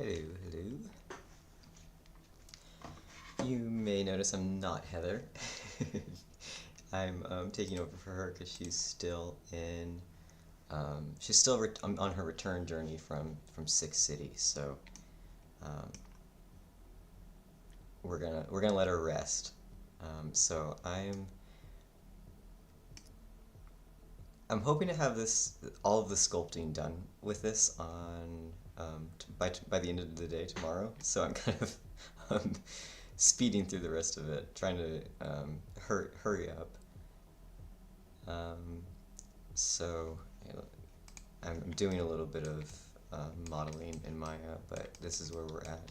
Hello, hello. You may notice I'm not Heather. I'm taking over for her because she's still in. She's still on her return journey from Six Cities, so um, we're gonna let her rest. So I'm hoping to have this all of the sculpting done with this on by the end of the day tomorrow. So I'm kind of um, speeding through the rest of it, trying to hurry up. Um, so you know, I'm doing a little bit of modeling in Maya, but this is where we're at.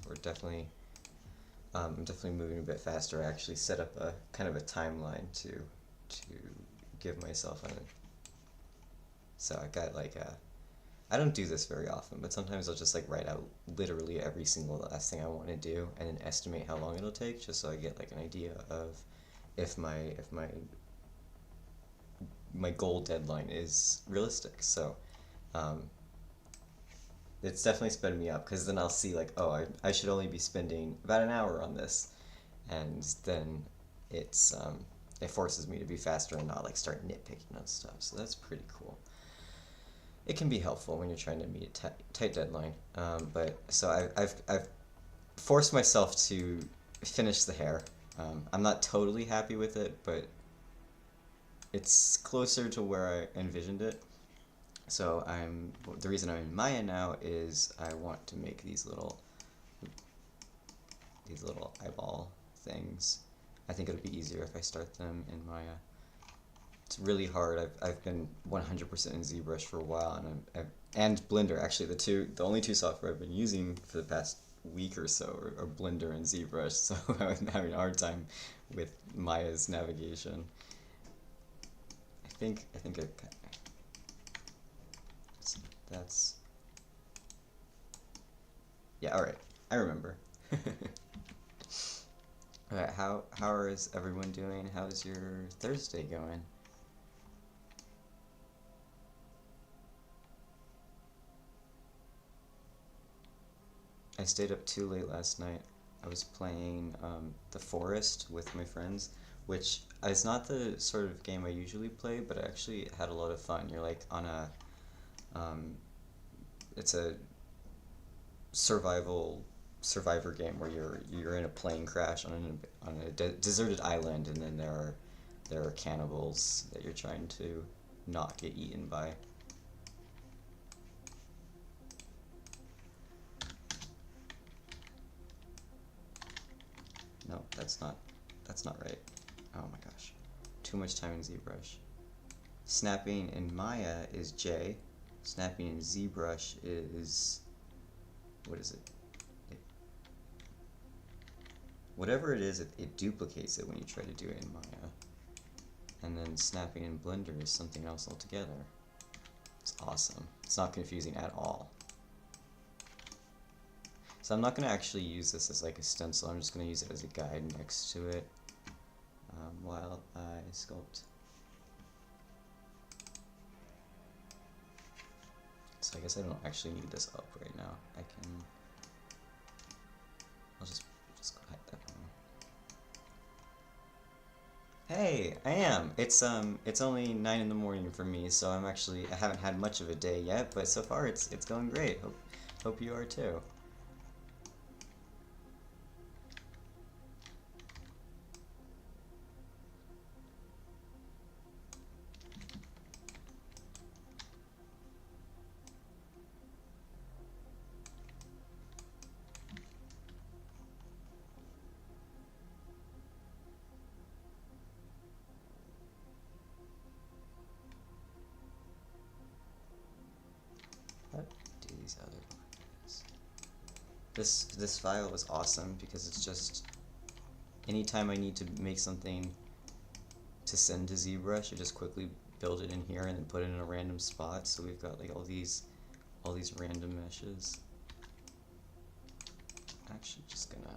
I'm definitely moving a bit faster. I actually set up a kind of a timeline to give myself a. So I got like a. I don't do this very often, but sometimes I'll just like write out literally every single last thing I want to do, and then estimate how long it'll take, just so I get like an idea of if my goal deadline is realistic. So um, it's definitely sped me up because then I'll see like, oh, I should only be spending about an hour on this, and then it forces me to be faster and not like start nitpicking on stuff. So that's pretty cool. It can be helpful when you're trying to meet a tight deadline. But so I've forced myself to finish the hair. I'm not totally happy with it, but it's closer to where I envisioned it. So the reason I'm in Maya now is I want to make these little eyeball things. I think it'll be easier if I start them in Maya. It's really hard. I've been 100% in ZBrush for a while, and Blender. Actually, the only two software I've been using for the past week or so are Blender and ZBrush. So I'm having a hard time with Maya's navigation. I think that's yeah. All right, I remember. All right, how is everyone doing? How's your Thursday going? I stayed up too late last night. I was playing The Forest with my friends, which is not the sort of game I usually play, but I actually had a lot of fun. You're like on um, it's a survivor game where you're in a plane crash on a deserted island, and then there are cannibals that you're trying to not get eaten by. No, that's not right. Oh my gosh. Too much time in ZBrush. Snapping in Maya is J. Snapping in ZBrush is what is it? Whatever it is, it duplicates it when you try to do it in Maya. And then snapping in Blender is something else altogether. It's awesome. It's not confusing at all. So I'm not going to actually use this as like a stencil, I'm just going to use it as a guide next to it while I sculpt. So I guess I don't actually need this up right now. I'll just go hide that one. Hey, I am. It's only 9 in the morning for me, so I haven't had much of a day yet, but so far it's going great. Hope you are too. What do these other ones? This file is awesome because it's just anytime I need to make something to send to ZBrush, I just quickly build it in here and then put it in a random spot. So we've got like all these random meshes. Actually, just gonna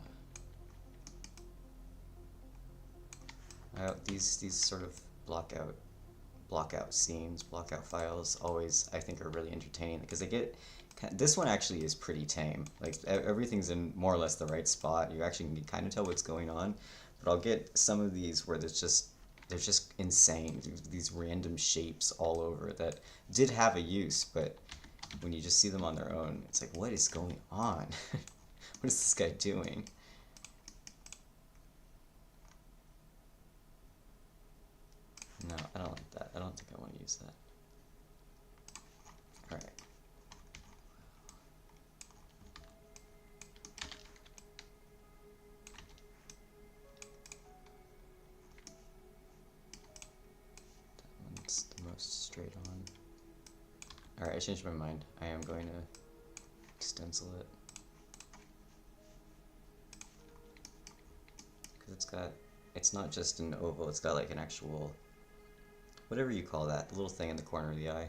these sort of block out scenes, block out files always I think are really entertaining because they get This one actually is pretty tame. Like everything's in more or less the right spot. You actually can kind of tell what's going on. But I'll get some of these where they're just insane. These random shapes all over that did have a use, but when you just see them on their own, it's like, what is going on? What is this guy doing? No, I don't like that. I don't think I want to use that. Alright. That one's the most straight on. Alright, I changed my mind. I am going to stencil it. Because it's not just an oval, it's got like an actual, whatever you call that, the little thing in the corner of the eye.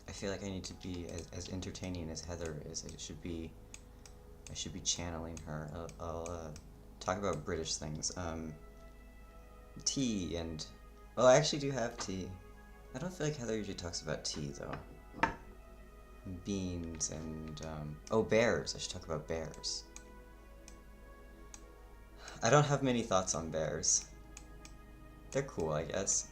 I feel like I need to be as entertaining as Heather is. I should be channeling her. I'll talk about British things. Tea and, well, I actually do have tea. I don't feel like Heather usually talks about tea though. Beans and oh, bears. I should talk about bears. I don't have many thoughts on bears. They're cool, I guess.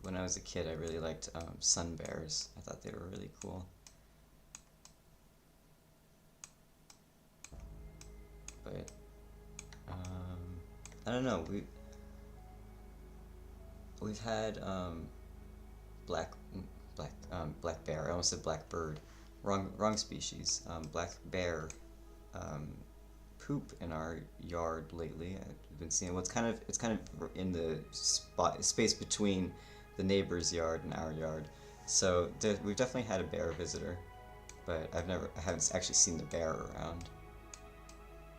When I was a kid, I really liked sun bears. I thought they were really cool. But I don't know. We've had black bear. I almost said black bird. Wrong species. Black bear poop in our yard lately. I've been seeing it's kind of in the space between the neighbor's yard and our yard. So we've definitely had a bear visitor, but I haven't actually seen the bear around.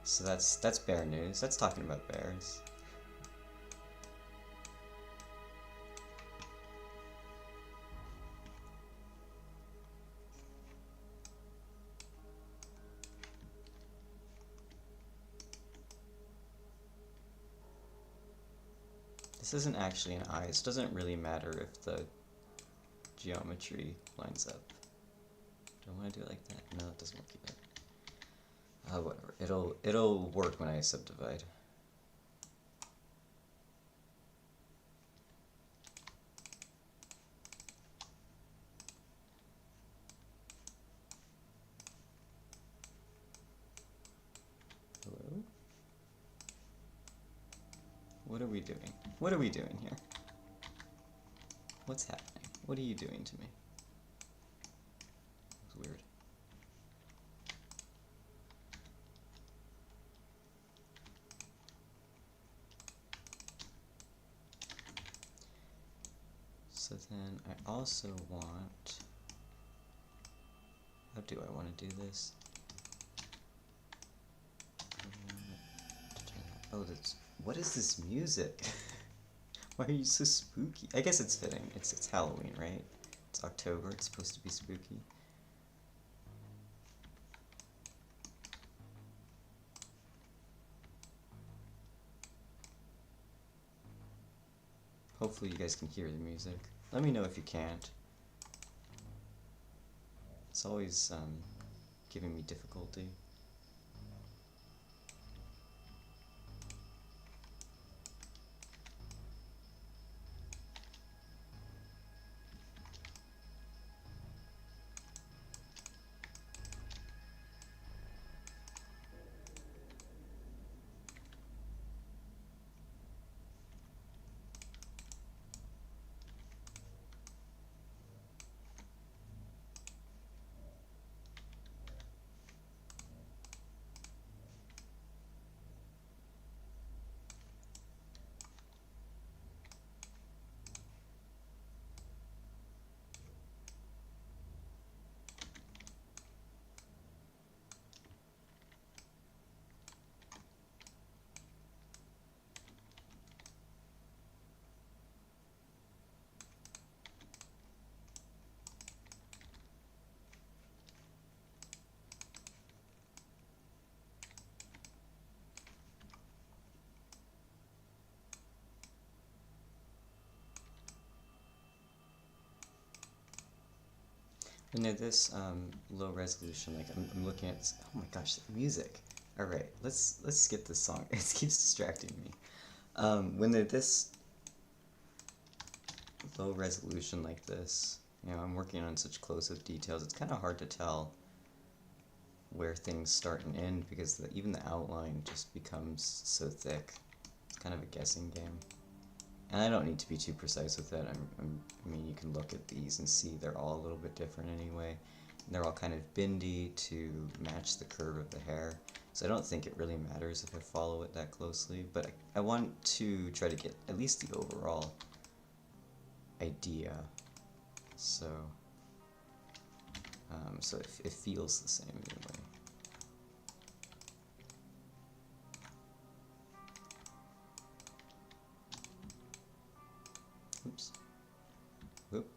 So that's bear news. That's talking about bears. This isn't actually an eye. This doesn't really matter if the geometry lines up. Do I want to do it like that? No, it doesn't work either. Whatever. It'll work when I subdivide. Hello? What are we doing? What are we doing here? What's happening? What are you doing to me? It's weird. So then I also want... How do I want to do this? Oh, what is this music? Why are you so spooky? I guess it's fitting. It's Halloween, right? It's October. It's supposed to be spooky. Hopefully you guys can hear the music. Let me know if you can't. It's always giving me difficulty. when they're this low resolution, like I'm looking at this, oh my gosh, the music. All right, let's skip this song. It keeps distracting me. When they're this low resolution like this, you know, I'm working on such close-up details. It's kind of hard to tell where things start and end because even the outline just becomes so thick. It's kind of a guessing game. And I don't need to be too precise with it. I mean, you can look at these and see they're all a little bit different anyway. And they're all kind of bendy to match the curve of the hair. So I don't think it really matters if I follow it that closely. But I want to try to get at least the overall idea. So, so it feels the same anyway. Oops. Whoop.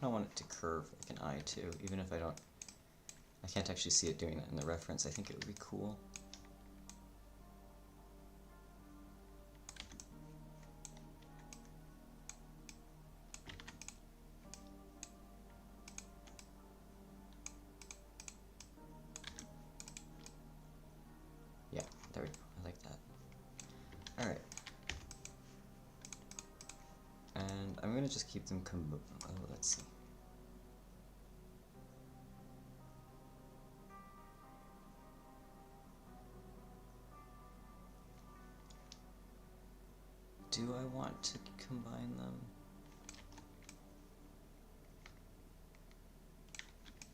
I want it to curve like an eye too, even if I can't actually see it doing that in the reference. I think it would be cool. Yeah, there we go. I like that. Alright. And I'm gonna just keep them let's see. Do I want to combine them?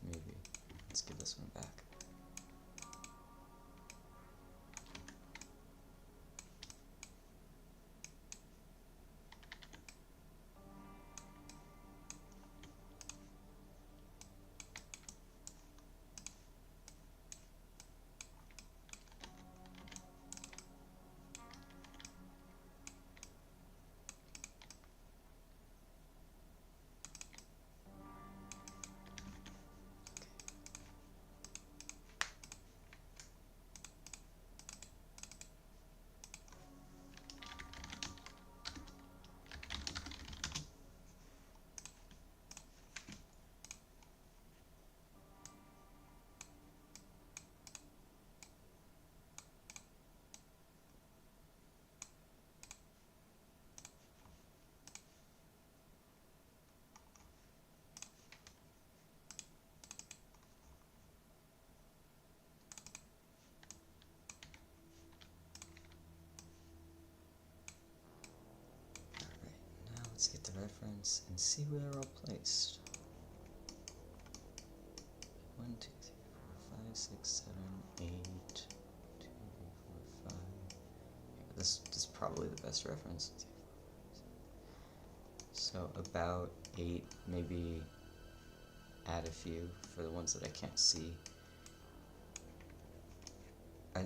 Maybe. Let's give this one back. Let's get the reference and see where they're all placed. 1, 2, 3, 4, 5, 6, 7, 8, 2, 3, 4, 5. Yeah, this is probably the best reference. So about 8, maybe add a few for the ones that I can't see.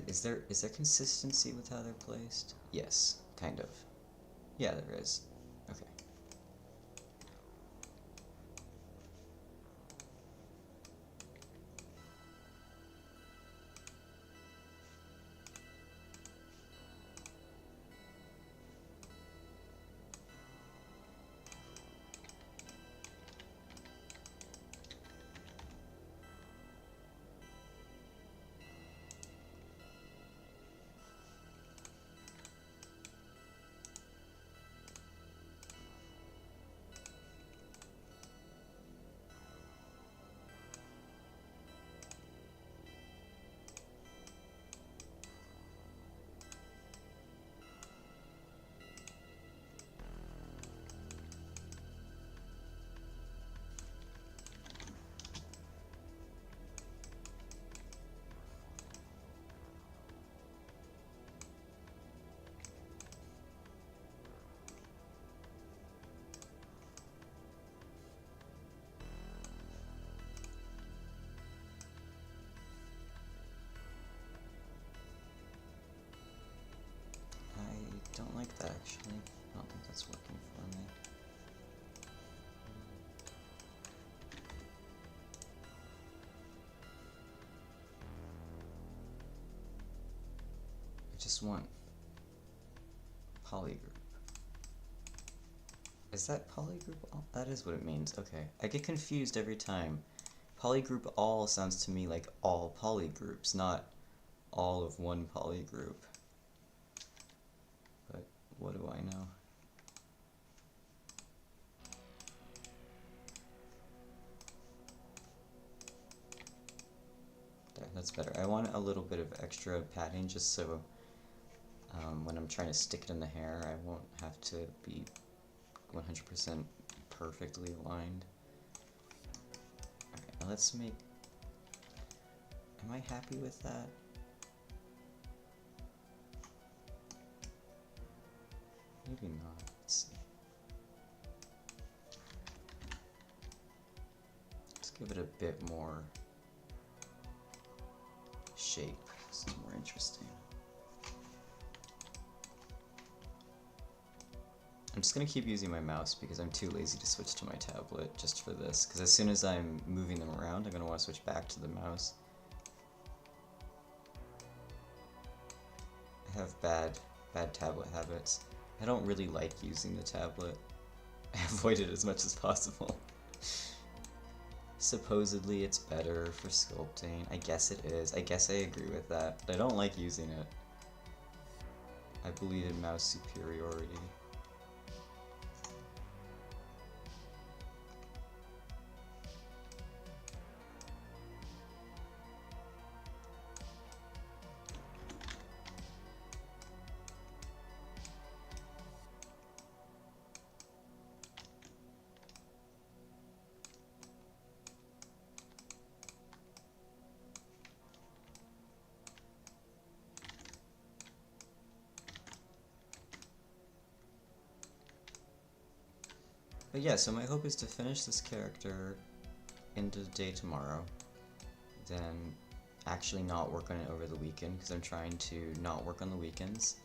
Is there consistency with how they're placed? Yes, kind of. Yeah, there is. Okay. actually. I don't think that's working for me. I just want polygroup. Is that polygroup all? That is what it means. Okay. I get confused every time. Polygroup all sounds to me like all polygroups, not all of one polygroup. But what do I know? There, that's better. I want a little bit of extra padding just so when I'm trying to stick it in the hair, I won't have to be 100% perfectly aligned. Alright, now let's make... Am I happy with that? Maybe not. Let's see. Let's give it a bit more shape. This is more interesting. I'm just going to keep using my mouse because I'm too lazy to switch to my tablet just for this. Because as soon as I'm moving them around, I'm going to want to switch back to the mouse. I have bad tablet habits. I don't really like using the tablet. I avoid it as much as possible. Supposedly it's better for sculpting. I guess it is. I guess I agree with that. But I don't like using it. I believe in mouse superiority. But yeah, so my hope is to finish this character into the day tomorrow, then actually not work on it over the weekend, because I'm trying to not work on the weekends.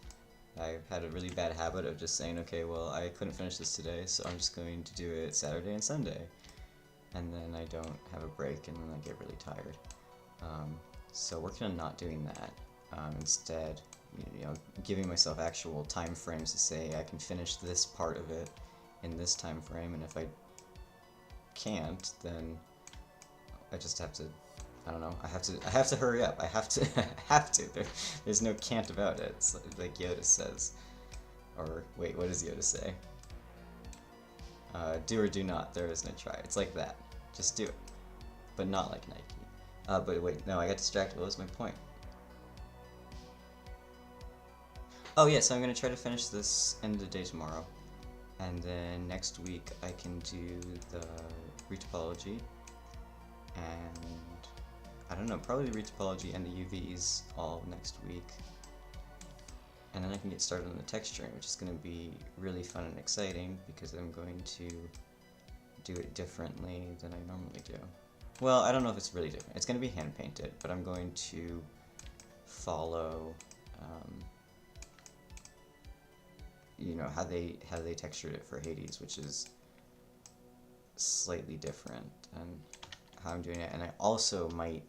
I've had a really bad habit of just saying, okay, well, I couldn't finish this today, so I'm just going to do it Saturday and Sunday. And then I don't have a break, and then I get really tired. So working on not doing that. Instead, you know, giving myself actual time frames to say I can finish this part of it in this time frame, and if I can't, then I just have to, I don't know, I have to hurry up. I have to there's no can't about it. It's like Yoda says. Or wait, what does Yoda say? Do or do not, there is no try. It's like that. Just do it. But not like Nike. But wait, no, I got distracted. What was my point? Oh yeah, so I'm gonna try to finish this end of the day tomorrow. And then next week I can do the retopology, and I don't know, probably the retopology and the UVs all next week. And then I can get started on the texturing, which is going to be really fun and exciting because I'm going to do it differently than I normally do. Well, I don't know if it's really different. It's going to be hand painted, but I'm going to follow you know, how they textured it for Hades, which is slightly different than how I'm doing it. And I also might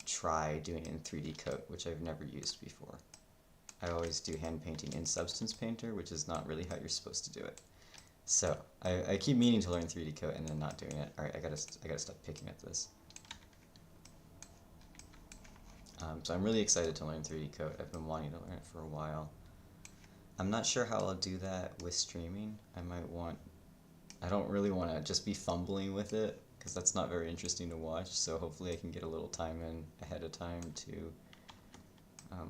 try doing it in 3D Coat, which I've never used before. I always do hand painting in Substance Painter, which is not really how you're supposed to do it. So I keep meaning to learn 3D Coat and then not doing it. All right, I gotta stop picking at this. So I'm really excited to learn 3D Coat. I've been wanting to learn it for a while. I'm not sure how I'll do that with streaming. I don't really want to just be fumbling with it, because that's not very interesting to watch, so hopefully I can get a little time in ahead of time to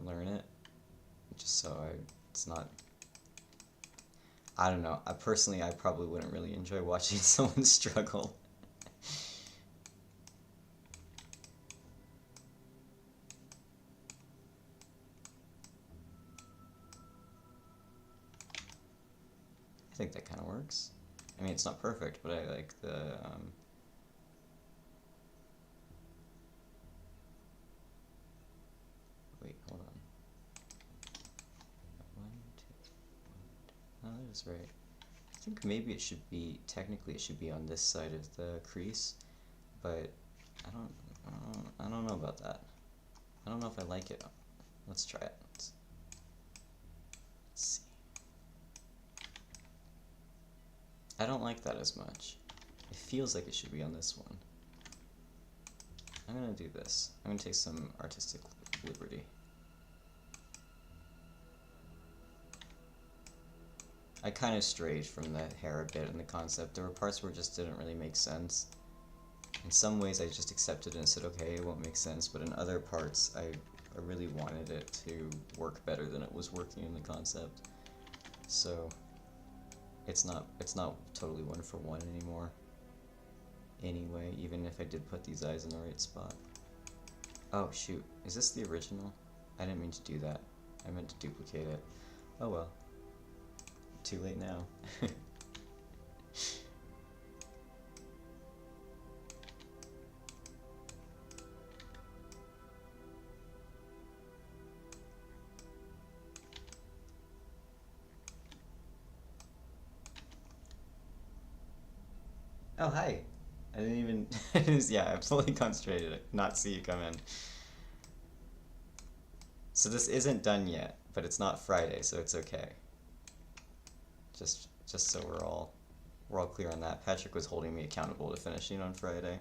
learn it, just so it's not, I don't know, personally I probably wouldn't really enjoy watching someone struggle. I think that kind of works. I mean, it's not perfect, but I like the wait, hold on. 1, 2. is right. I think maybe it should be, technically it should be on this side of the crease, but I don't know about that. I don't know if I like it. Let's try it. Let's see. I don't like that as much. It feels like it should be on this one. I'm gonna do this. I'm gonna take some artistic liberty. I kind of strayed from the hair a bit in the concept. There were parts where it just didn't really make sense. In some ways I just accepted it and said, okay, it won't make sense, but in other parts I really wanted it to work better than it was working in the concept. So it's not totally one for one anymore. Anyway, even if I did put these eyes in the right spot. Oh shoot, is this the original? I didn't mean to do that. I meant to duplicate it. Oh well. Too late now. Oh, hi. I didn't even, yeah, I fully concentrated, not see you come in. So this isn't done yet, but it's not Friday, so it's okay. Just so we're all clear on that. Patrick was holding me accountable to finishing on Friday.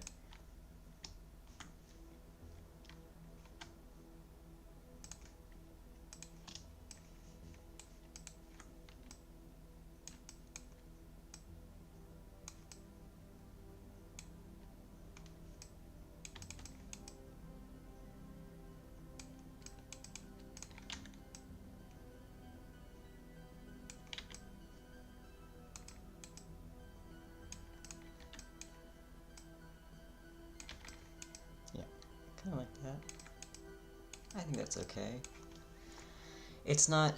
Kind of like that. I think that's okay. It's not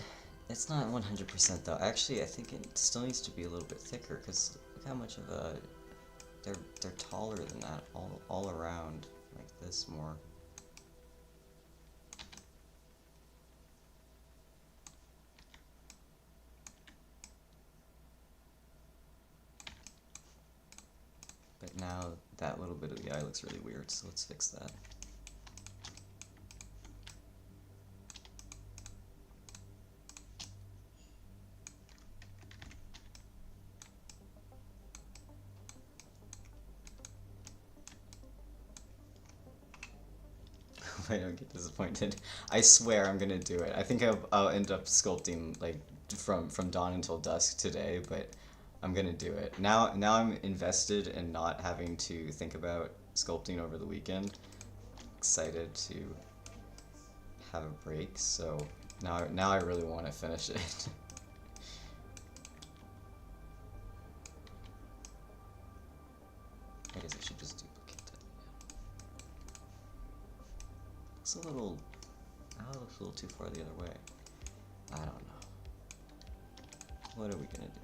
100% though. Actually, I think it still needs to be a little bit thicker because look how much of a they're taller than that all around like this more. But now that little bit of the eye looks really weird, so let's fix that. I don't get disappointed. I swear I'm gonna do it. I think I'll end up sculpting like from dawn until dusk today, but I'm gonna do it. Now I'm invested in not having to think about sculpting over the weekend. Excited to have a break, so now I really want to finish it. I guess I should just duplicate that. Looks a little too far the other way. I don't know. What are we gonna do?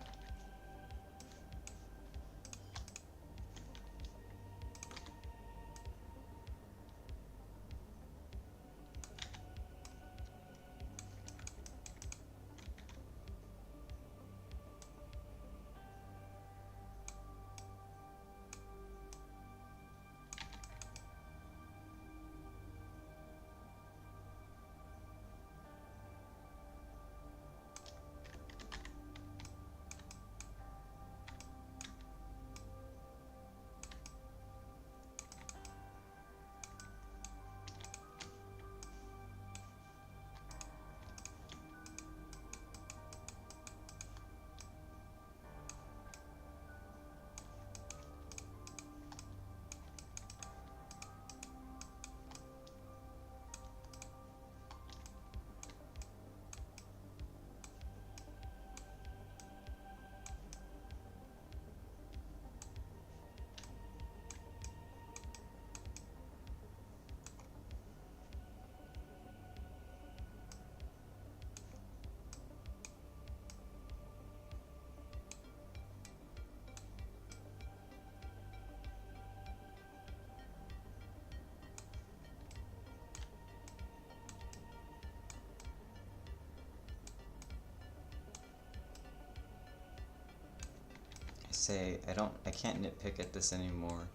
say I can't nitpick at this anymore.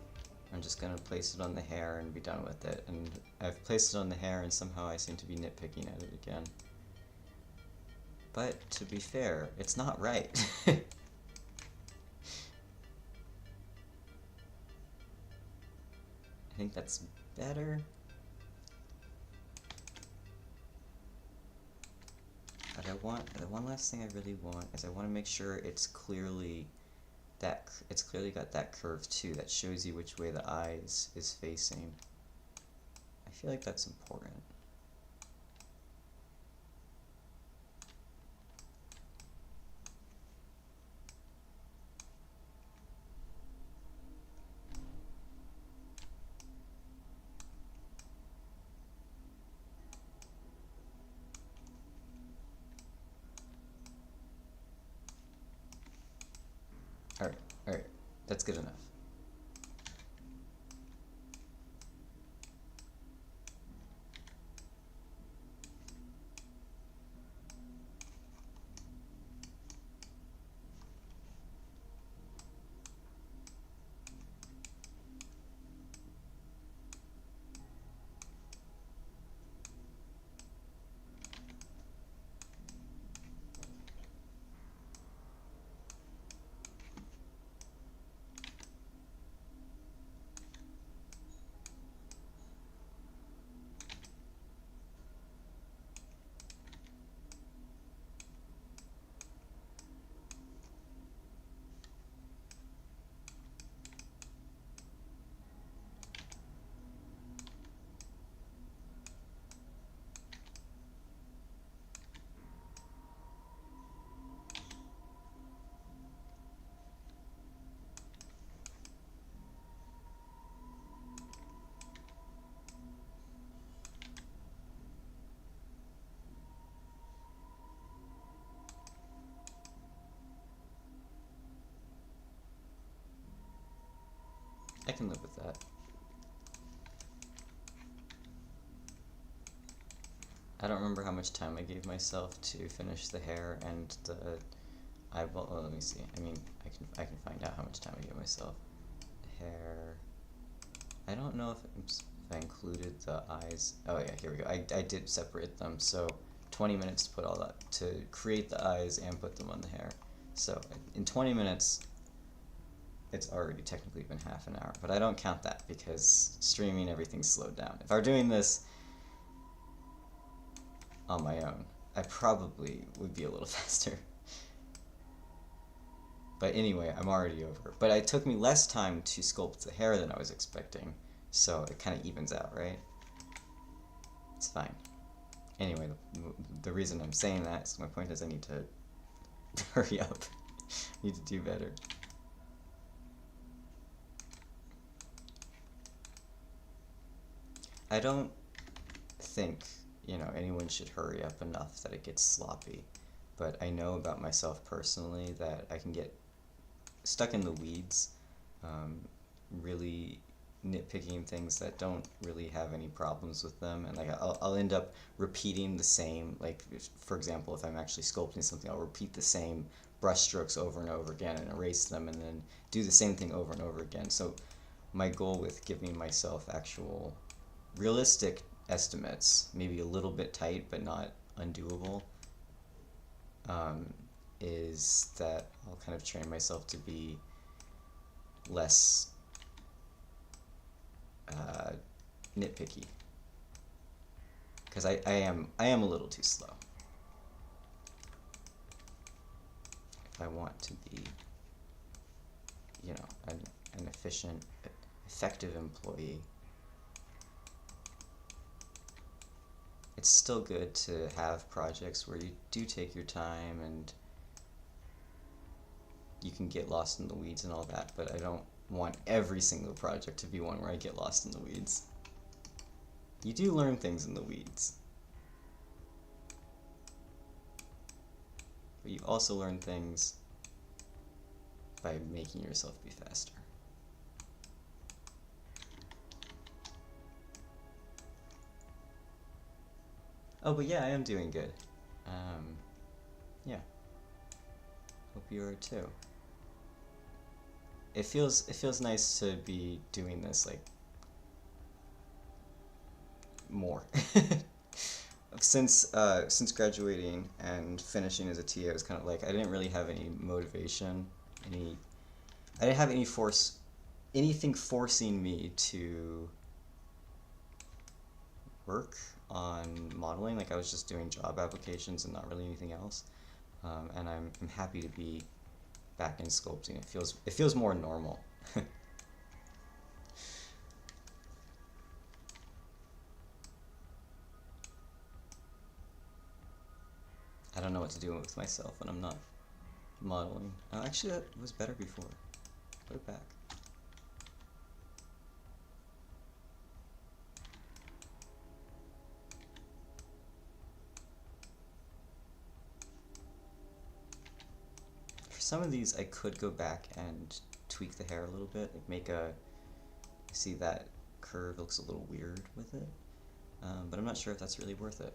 I'm just gonna place it on the hair and be done with it. And I've placed it on the hair and somehow I seem to be nitpicking at it again. But to be fair, it's not right. I think that's better. But the one last thing I really want is I want to make sure it's clearly got that curve too, that shows you which way the eye is facing. I feel like that's important. Alright, that's good enough. I can live with that. I don't remember how much time I gave myself to finish the hair and the eyeball. Oh, let me see. I mean, I can find out how much time I gave myself. Hair. I don't know if I included the eyes. Oh yeah, here we go. I did separate them. So 20 minutes to put all that, to create the eyes and put them on the hair. So in 20 minutes, it's already technically been half an hour, but I don't count that because streaming, everything's slowed down. If I were doing this on my own, I probably would be a little faster. But anyway, I'm already over. But it took me less time to sculpt the hair than I was expecting, so it kind of evens out, right? It's fine. Anyway, the reason I'm saying that is my point is I need to hurry up. I need to do better. I don't think, anyone should hurry up enough that it gets sloppy, but I know about myself personally that I can get stuck in the weeds, really nitpicking things that don't really have any problems with them, and I'll end up repeating the same, for example, if I'm actually sculpting something, I'll repeat the same brush strokes over and over again and erase them and then do the same thing over and over again. So my goal with giving myself actual realistic estimates, maybe a little bit tight but not undoable, is that I'll kind of train myself to be less nitpicky, because I am a little too slow. If I want to be, an efficient, effective employee, it's still good to have projects where you do take your time and you can get lost in the weeds and all that, but I don't want every single project to be one where I get lost in the weeds. You do learn things in the weeds, but you also learn things by making yourself be faster. Oh, but yeah, I am doing good. Yeah. Hope you are too. it feels nice to be doing this like more. Since graduating and finishing as a TA, it was kind of like I didn't really have any motivation, any I didn't have anything forcing me to work on modeling. Like I was just doing job applications and not really anything else. And I'm happy to be back in sculpting. It feels more normal. I don't know what to do with myself when I'm not modeling. Actually, that was better before. Put it back. For some of these, I could go back and tweak the hair a little bit, like make a. See that curve looks a little weird with it, but I'm not sure if that's really worth it.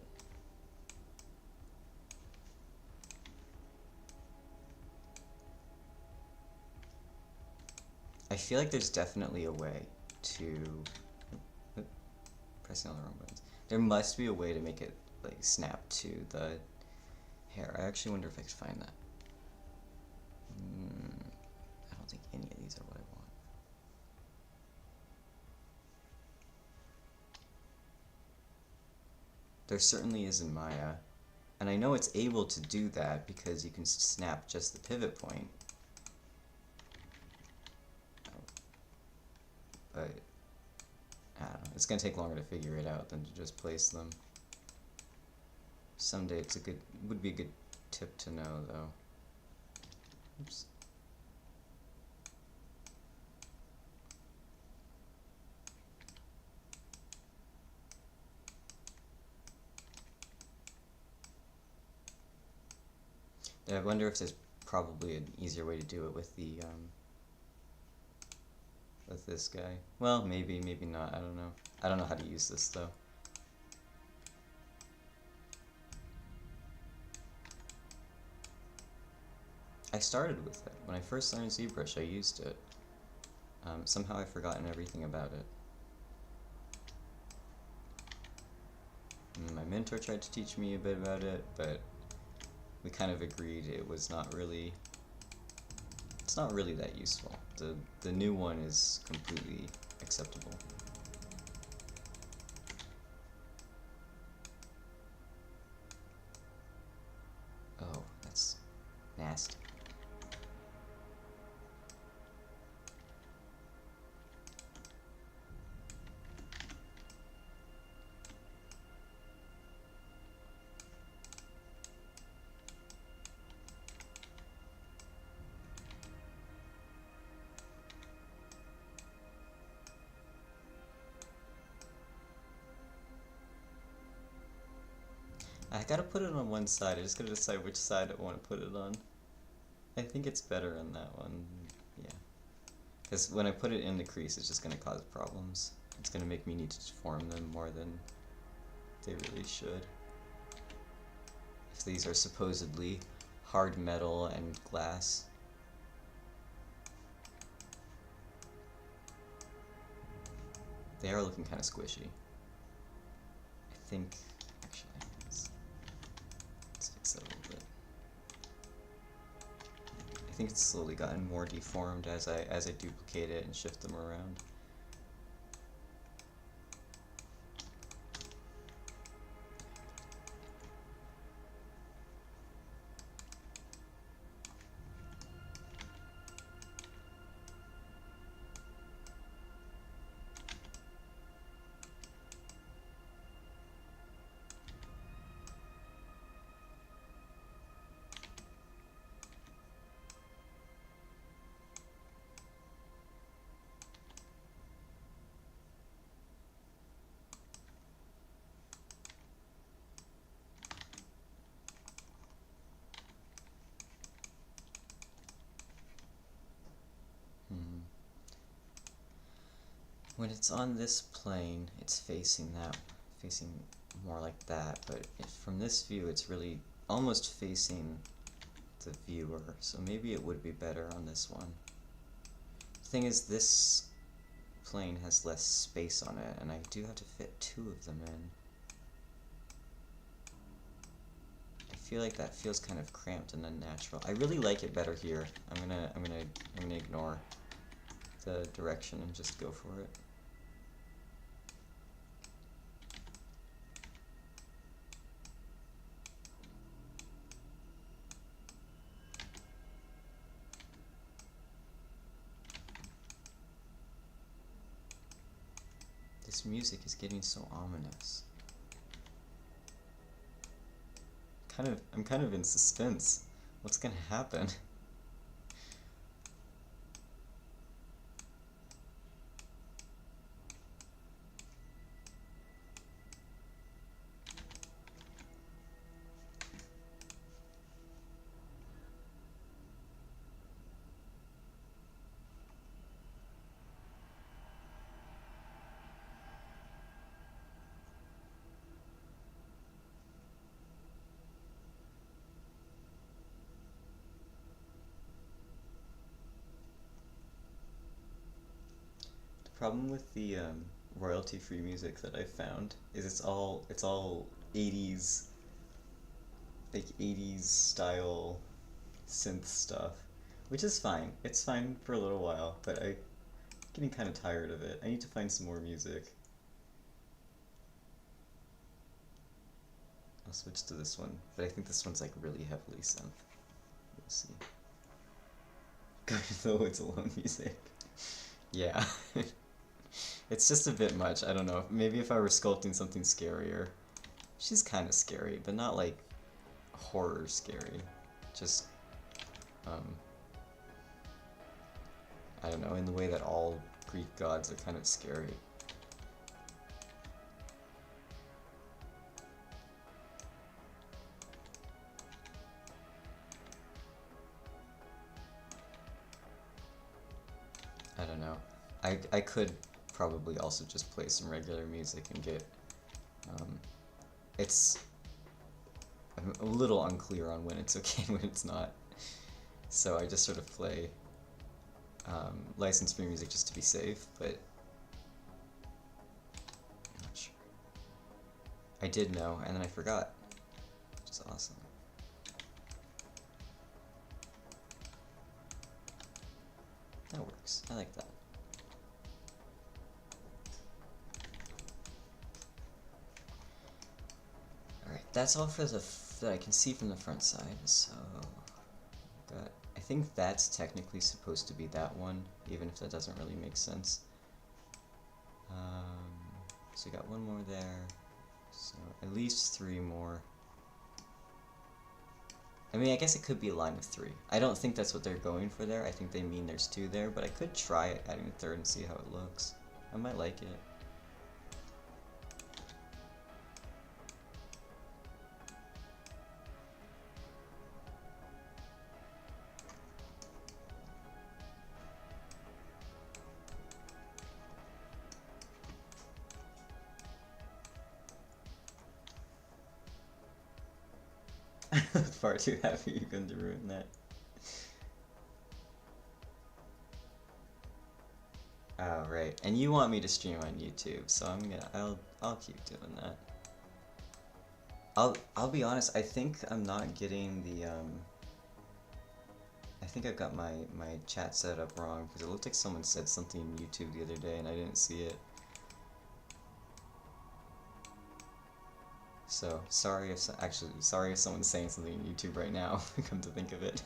I feel like there's definitely a way to. Pressing on the wrong buttons. There must be a way to make it like snap to the hair. I actually wonder if I could find that. I don't think any of these are what I want. There certainly is in Maya, and I know it's able to do that because you can snap just the pivot point. But I don't know. It's gonna take longer to figure it out than to just place them. Someday would be a good tip to know though. Oops. I wonder if there's probably an easier way to do it with the with this guy. Well, maybe not. I don't know. I don't know how to use this though. I started with it. When I first learned ZBrush, I used it. Somehow I've forgotten everything about it. My mentor tried to teach me a bit about it, but we kind of agreed it's not really that useful. The new one is completely acceptable. Oh, that's nasty. I gotta put it on one side. I just gotta decide which side I want to put it on. I think it's better on that one. Yeah. Because when I put it in the crease, it's just gonna cause problems. It's gonna make me need to deform them more than they really should. If these are supposedly hard metal and glass. They are looking kind of squishy. I think, actually, let's fix that a little bit. I think it's slowly gotten more deformed as I duplicate it and shift them around. When it's on this plane, it's facing more like that, but from this view, it's really almost facing the viewer, so maybe it would be better on this one. thing is, this plane has less space on it, and I do have to fit 2 of them in. I feel like that feels kind of cramped and unnatural. I really like it better here. I'm gonna ignore the direction and just go for it. This music is getting so ominous. I'm kind of in suspense. What's gonna happen? Problem with the royalty-free music that I found is it's all 80s, like 80s style synth stuff, which is fine. It's fine for a little while, but I'm getting kind of tired of it. I need to find some more music. I'll switch to this one, but I think this one's like really heavily synth. We'll see. Go to the woods alone music. Yeah. It's just a bit much. I don't know. Maybe if I were sculpting something scarier. She's kind of scary, but not like horror scary. Just, I don't know, in the way that all Greek gods are kind of scary. I don't know. I could probably also just play some regular music and get, I'm a little unclear on when it's okay and when it's not. So I just sort of play license-free music just to be safe, but I'm not sure. I did know, and then I forgot, which is awesome. That works. I like that. Alright, that's all for that I can see from the front side, so I think that's technically supposed to be that one, even if that doesn't really make sense. So we got one more there, so at least 3 more. I mean, I guess it could be a line of 3. I don't think that's what they're going for there. I think they mean there's 2 there, but I could try adding a 3rd and see how it looks. I might like it. Far too happy you're going to ruin that. Oh, right. And you want me to stream on YouTube, so I'll keep doing that. I'll be honest, I think I'm not getting the I think I've got my chat set up wrong, because it looked like someone said something in YouTube the other day and I didn't see it. So, sorry if someone's saying something on YouTube right now, come to think of it.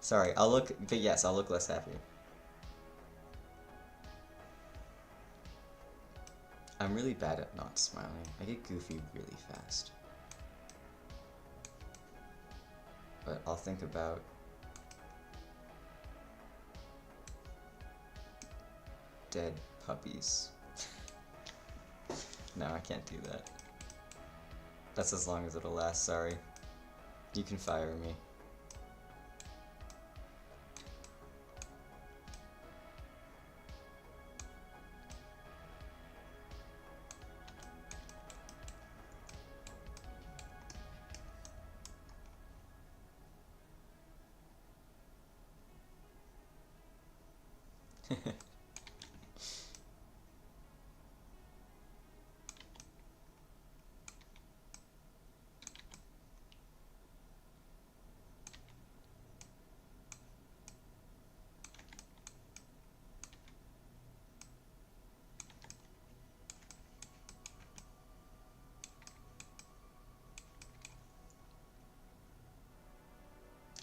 Sorry, I'll look less happy. I'm really bad at not smiling. I get goofy really fast. But I'll think about dead puppies. No, I can't do that. That's as long as it'll last, sorry. You can fire me.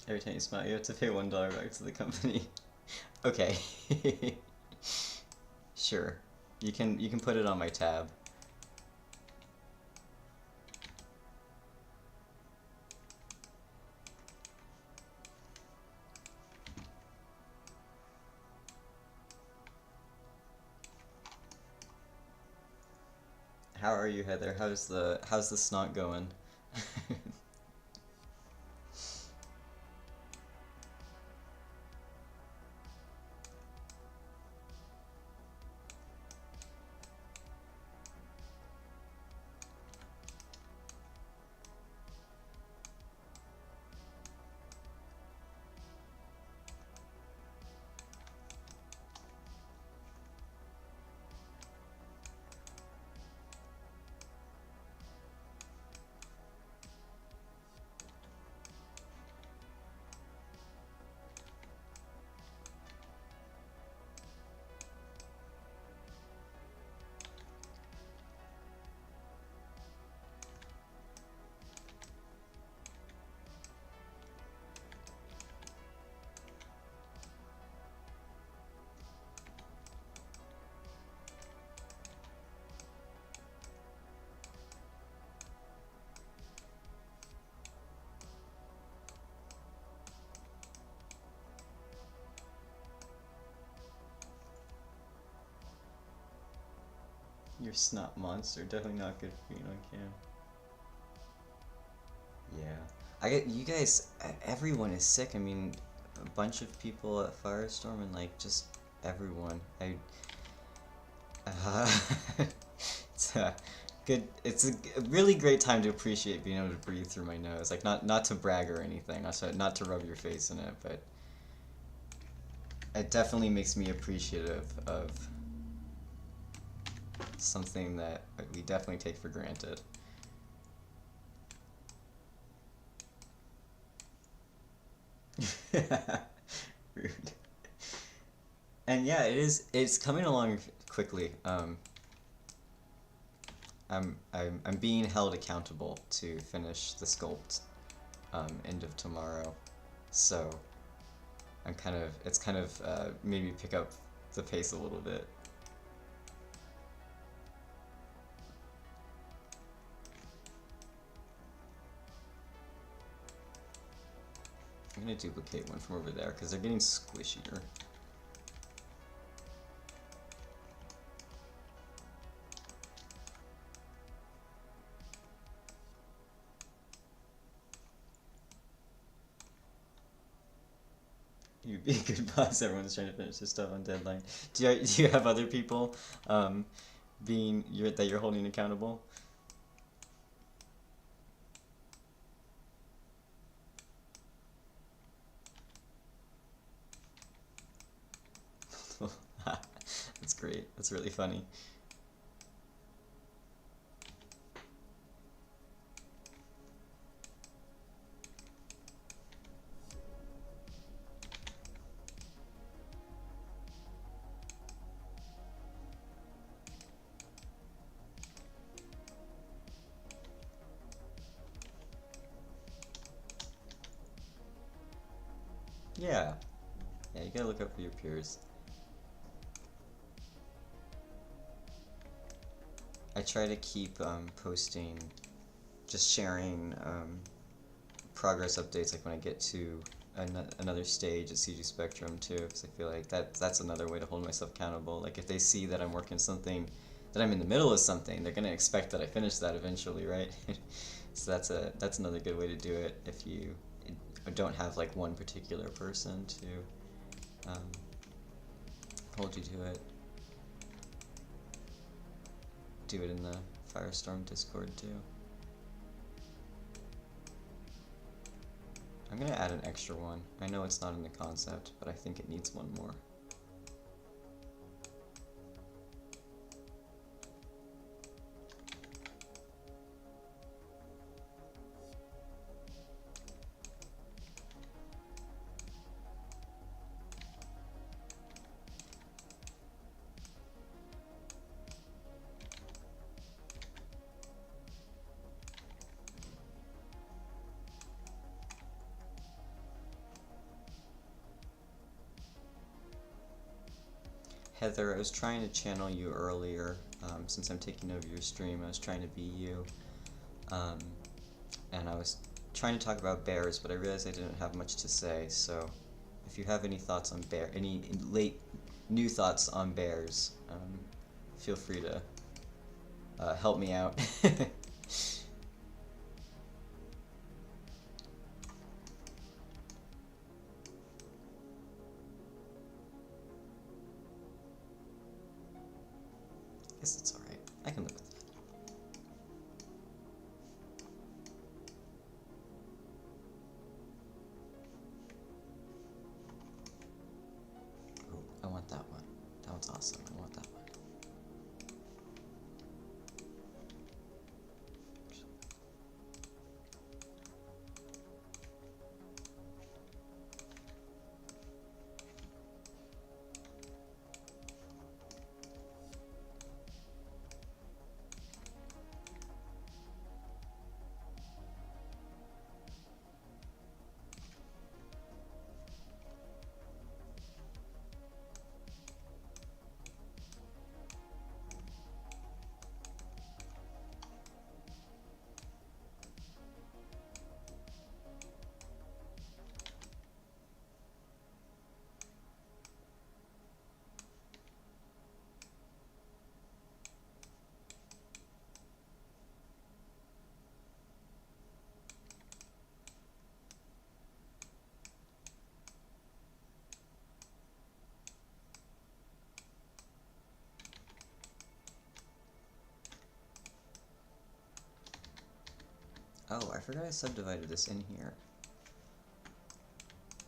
Every time you smile, you have to pay $1 back to the company. Okay. Sure. You can put it on my tab. How are you, Heather? How's the snot going? Your snot monster, definitely not good for being on cam. Yeah. I get you guys. Everyone is sick. I mean, a bunch of people at Firestorm and like just everyone. Uh, it's a good. It's a really great time to appreciate being able to breathe through my nose. Like not to brag or anything. Not to rub your face in it, but it definitely makes me appreciative of something that we definitely take for granted. Rude. And yeah, it's coming along quickly. I'm being held accountable to finish the sculpt end of tomorrow, so it's kind of made me pick up the pace a little bit. I'm gonna duplicate one from over there because they're getting squishier. You'd be a good boss. Everyone's trying to finish their stuff on deadline. Do you have other people that you're holding accountable? That's great. That's really funny. Yeah. Yeah, you gotta look out for your peers. I try to keep posting, just sharing progress updates like when I get to another stage at CG Spectrum too, because I feel like that's another way to hold myself accountable. Like if they see that I'm working something, that I'm in the middle of something, they're gonna expect that I finish that eventually, right? So that's another good way to do it if you don't have like one particular person to hold you to it. Do it in the Firestorm Discord too. I'm gonna add an extra one. I know it's not in the concept, but I think it needs one more. Heather, I was trying to channel you earlier. Since I'm taking over your stream, I was trying to be you. And I was trying to talk about bears, but I realized I didn't have much to say, so if you have any thoughts on any late new thoughts on bears, feel free to help me out. Guess it's alright. I can live with that. Ooh, I want that one. That one's awesome. I want that one. Oh, I forgot I subdivided this in here.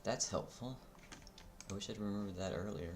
That's helpful. I wish I'd remembered that earlier.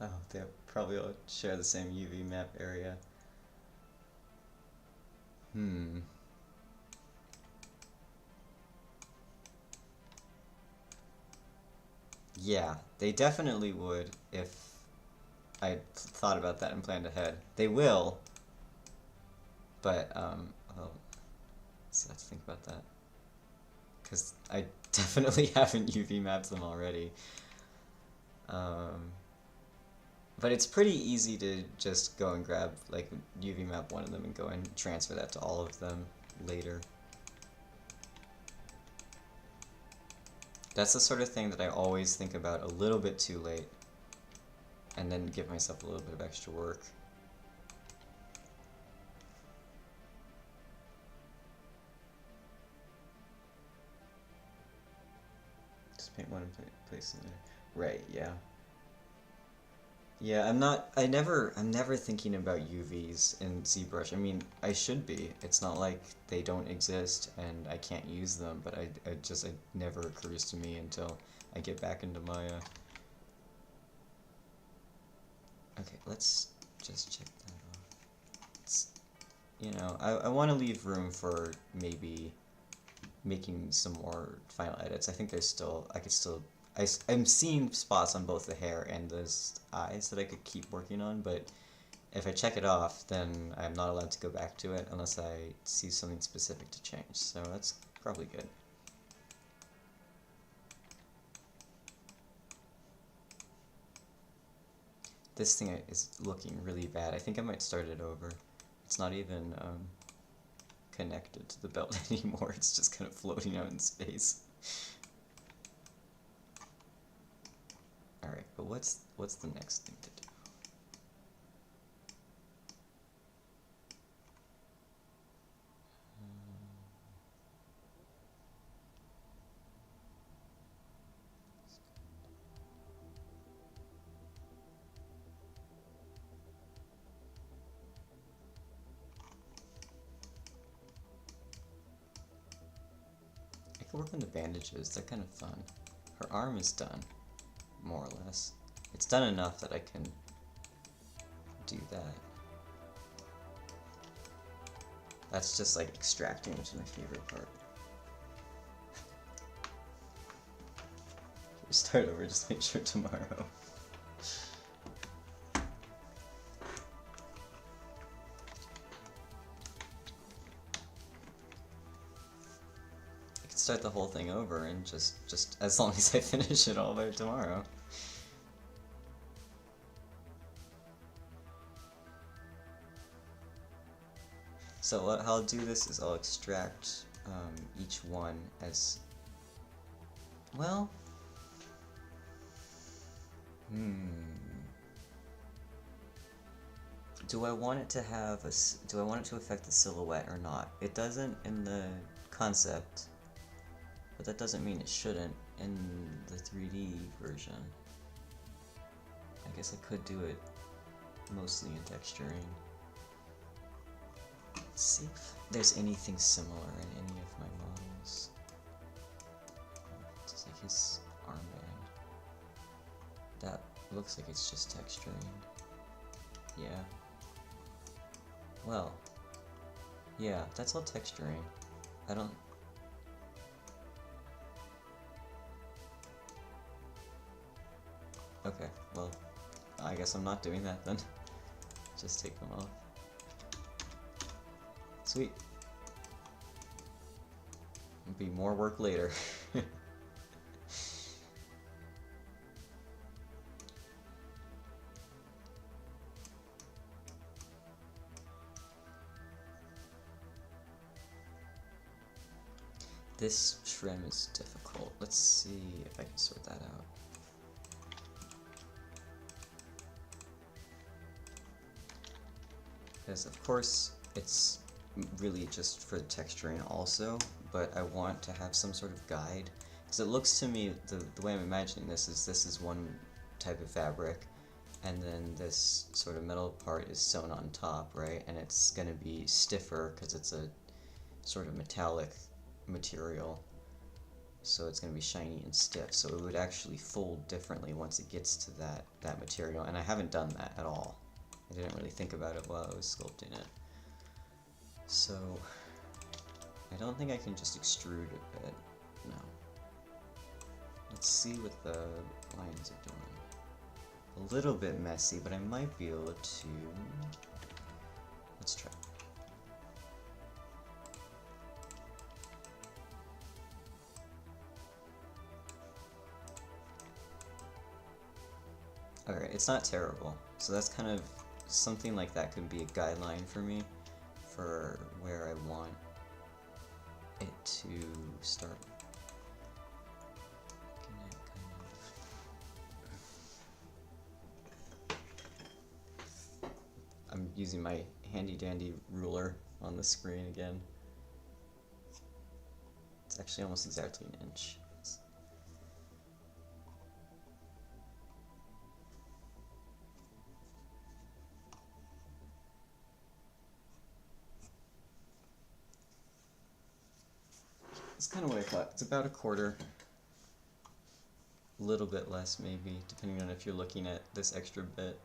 Oh, they probably all share the same UV map area. Yeah, they definitely would if I thought about that and planned ahead. They will, but, well, so I have to think about that. Because I definitely haven't UV mapped them already. But it's pretty easy to just go and grab, like, UV map one of them and go and transfer that to all of them later. That's the sort of thing that I always think about a little bit too late, and then give myself a little bit of extra work. Just paint one and place in there. Right, yeah. Yeah, I'm never thinking about UVs in ZBrush. I mean, I should be. It's not like they don't exist and I can't use them, but it never occurs to me until I get back into Maya. Okay, let's just check that off. You know, I want to leave room for maybe making some more final edits. I think I'm seeing spots on both the hair and the eyes that I could keep working on, but if I check it off, then I'm not allowed to go back to it unless I see something specific to change, so that's probably good. This thing is looking really bad. I think I might start it over. It's not even, connected to the belt anymore. It's just kind of floating out in space. Alright, but what's the next thing to do? I can work on the bandages, they're kind of fun. Her arm is done, more or less. It's done enough that I can do that. That's just like extracting, which is my favorite part. Start over, just make sure tomorrow. I could start the whole thing over and just as long as I finish it all by tomorrow. So how I'll do this is I'll extract each one as, well, do I want it to have do I want it to affect the silhouette or not? It doesn't in the concept, but that doesn't mean it shouldn't in the 3D version. I guess I could do it mostly in texturing. Let's see if there's anything similar in any of my models. It's like his armband. That looks like it's just texturing. Yeah. Well. Yeah, that's all texturing. I don't... Okay, well, I guess I'm not doing that then. Just take them off. Sweet. It'll be more work later. This trim is difficult. Let's see if I can sort that out. Because of course it's really just for the texturing also, but I want to have some sort of guide. Because it looks to me, the way I'm imagining this is one type of fabric, and then this sort of metal part is sewn on top, right? And it's going to be stiffer because it's a sort of metallic material, so it's going to be shiny and stiff, so it would actually fold differently once it gets to that material, and I haven't done that at all. I didn't really think about it while I was sculpting it. So I don't think I can just extrude a bit, no. Let's see what the lines are doing. A little bit messy, but I might be able to... Let's try. Alright, it's not terrible. So that's kind of, something like that could be a guideline for me for where I want it to start. I'm using my handy dandy ruler on the screen again. It's actually almost exactly an inch. It's kind of what I thought. It's about a quarter. A little bit less maybe, depending on if you're looking at this extra bit.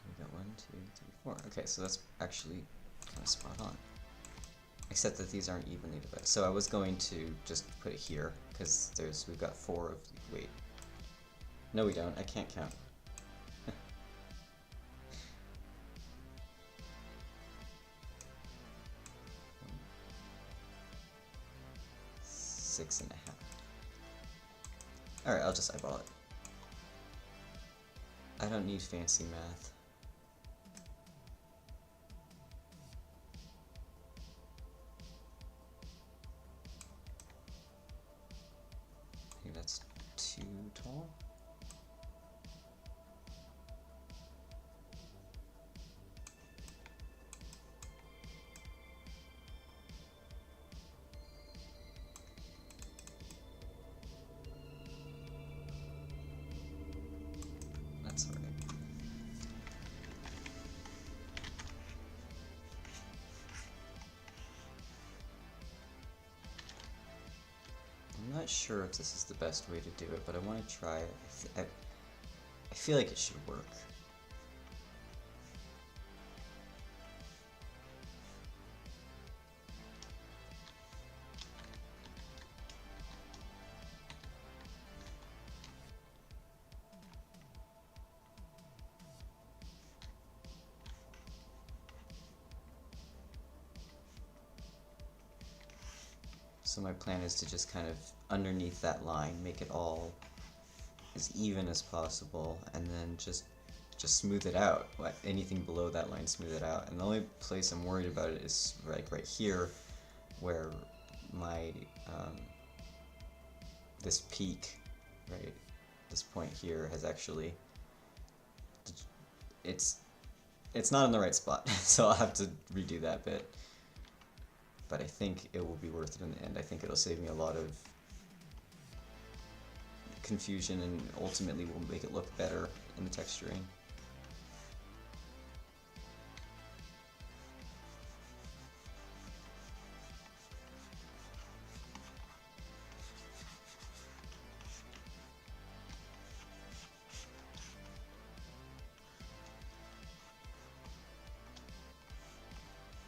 We got 1, 2, 3, 4. Okay, so that's actually kind of spot on. Except that these aren't evenly divided. So I was going to just put it here, because we've got 4 of these. Wait. No we don't, I can't count. 6.5. Alright, I'll just eyeball it. I don't need fancy math. I think that's too tall. That's alright. I'm not sure if this is the best way to do it, but I want to try it. I feel like it should work. So my plan is to just kind of underneath that line, make it all as even as possible, and then just smooth it out. Anything below that line, smooth it out. And the only place I'm worried about it is like right here, where my this peak, right, this point here has actually it's not in the right spot, so I'll have to redo that bit. But I think it will be worth it in the end. I think it'll save me a lot of confusion and ultimately will make it look better in the texturing.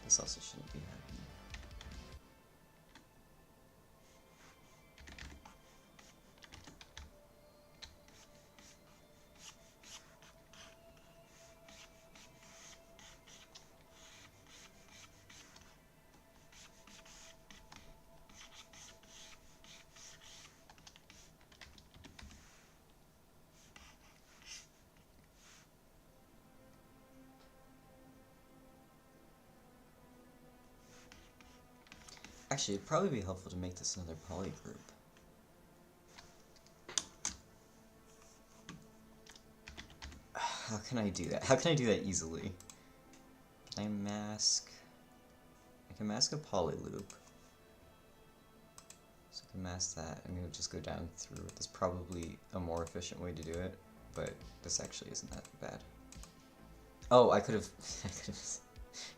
This also shouldn't be happening. Actually, it'd probably be helpful to make this another poly group. How can I do that? How can I do that easily? Can I mask? I can mask a poly loop. So I can mask that, and it'll just go down through. There's probably a more efficient way to do it, but this actually isn't that bad. Oh, I could have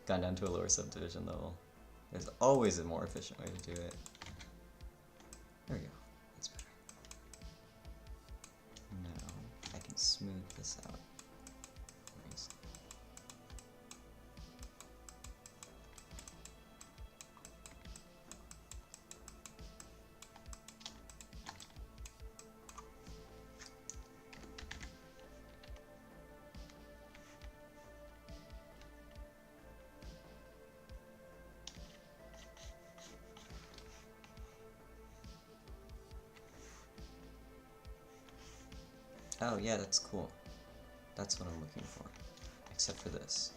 gone down to a lower subdivision level. There's always a more efficient way to do it. There we go. That's better. Now I can smooth this out. Nice. Oh yeah, that's cool. That's what I'm looking for. Except for this.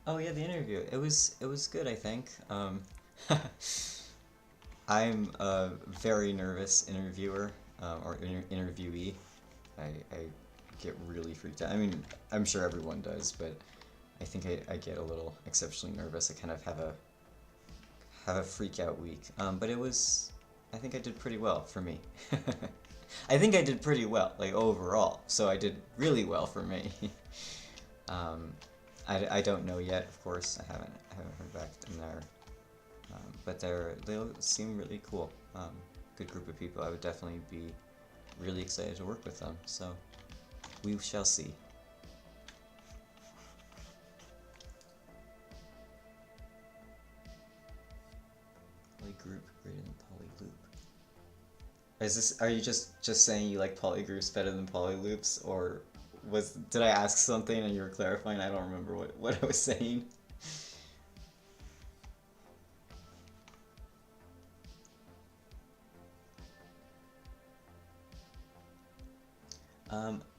Oh yeah, the interview. It was good, I think. I'm a very nervous interviewer, or interviewee. I get really freaked out. I mean, I'm sure everyone does, but I think I get a little exceptionally nervous. I kind of have a freak out week. But I think I did pretty well for me. I think I did pretty well, like overall. So I did really well for me. I don't know yet, of course. I haven't heard back in there. But they seem really cool. Good group of people. I would definitely be really excited to work with them. So we shall see. Poly group greater than poly loop. Are you just saying you like poly groups better than poly loops, or did I ask something and you were clarifying? I don't remember what I was saying.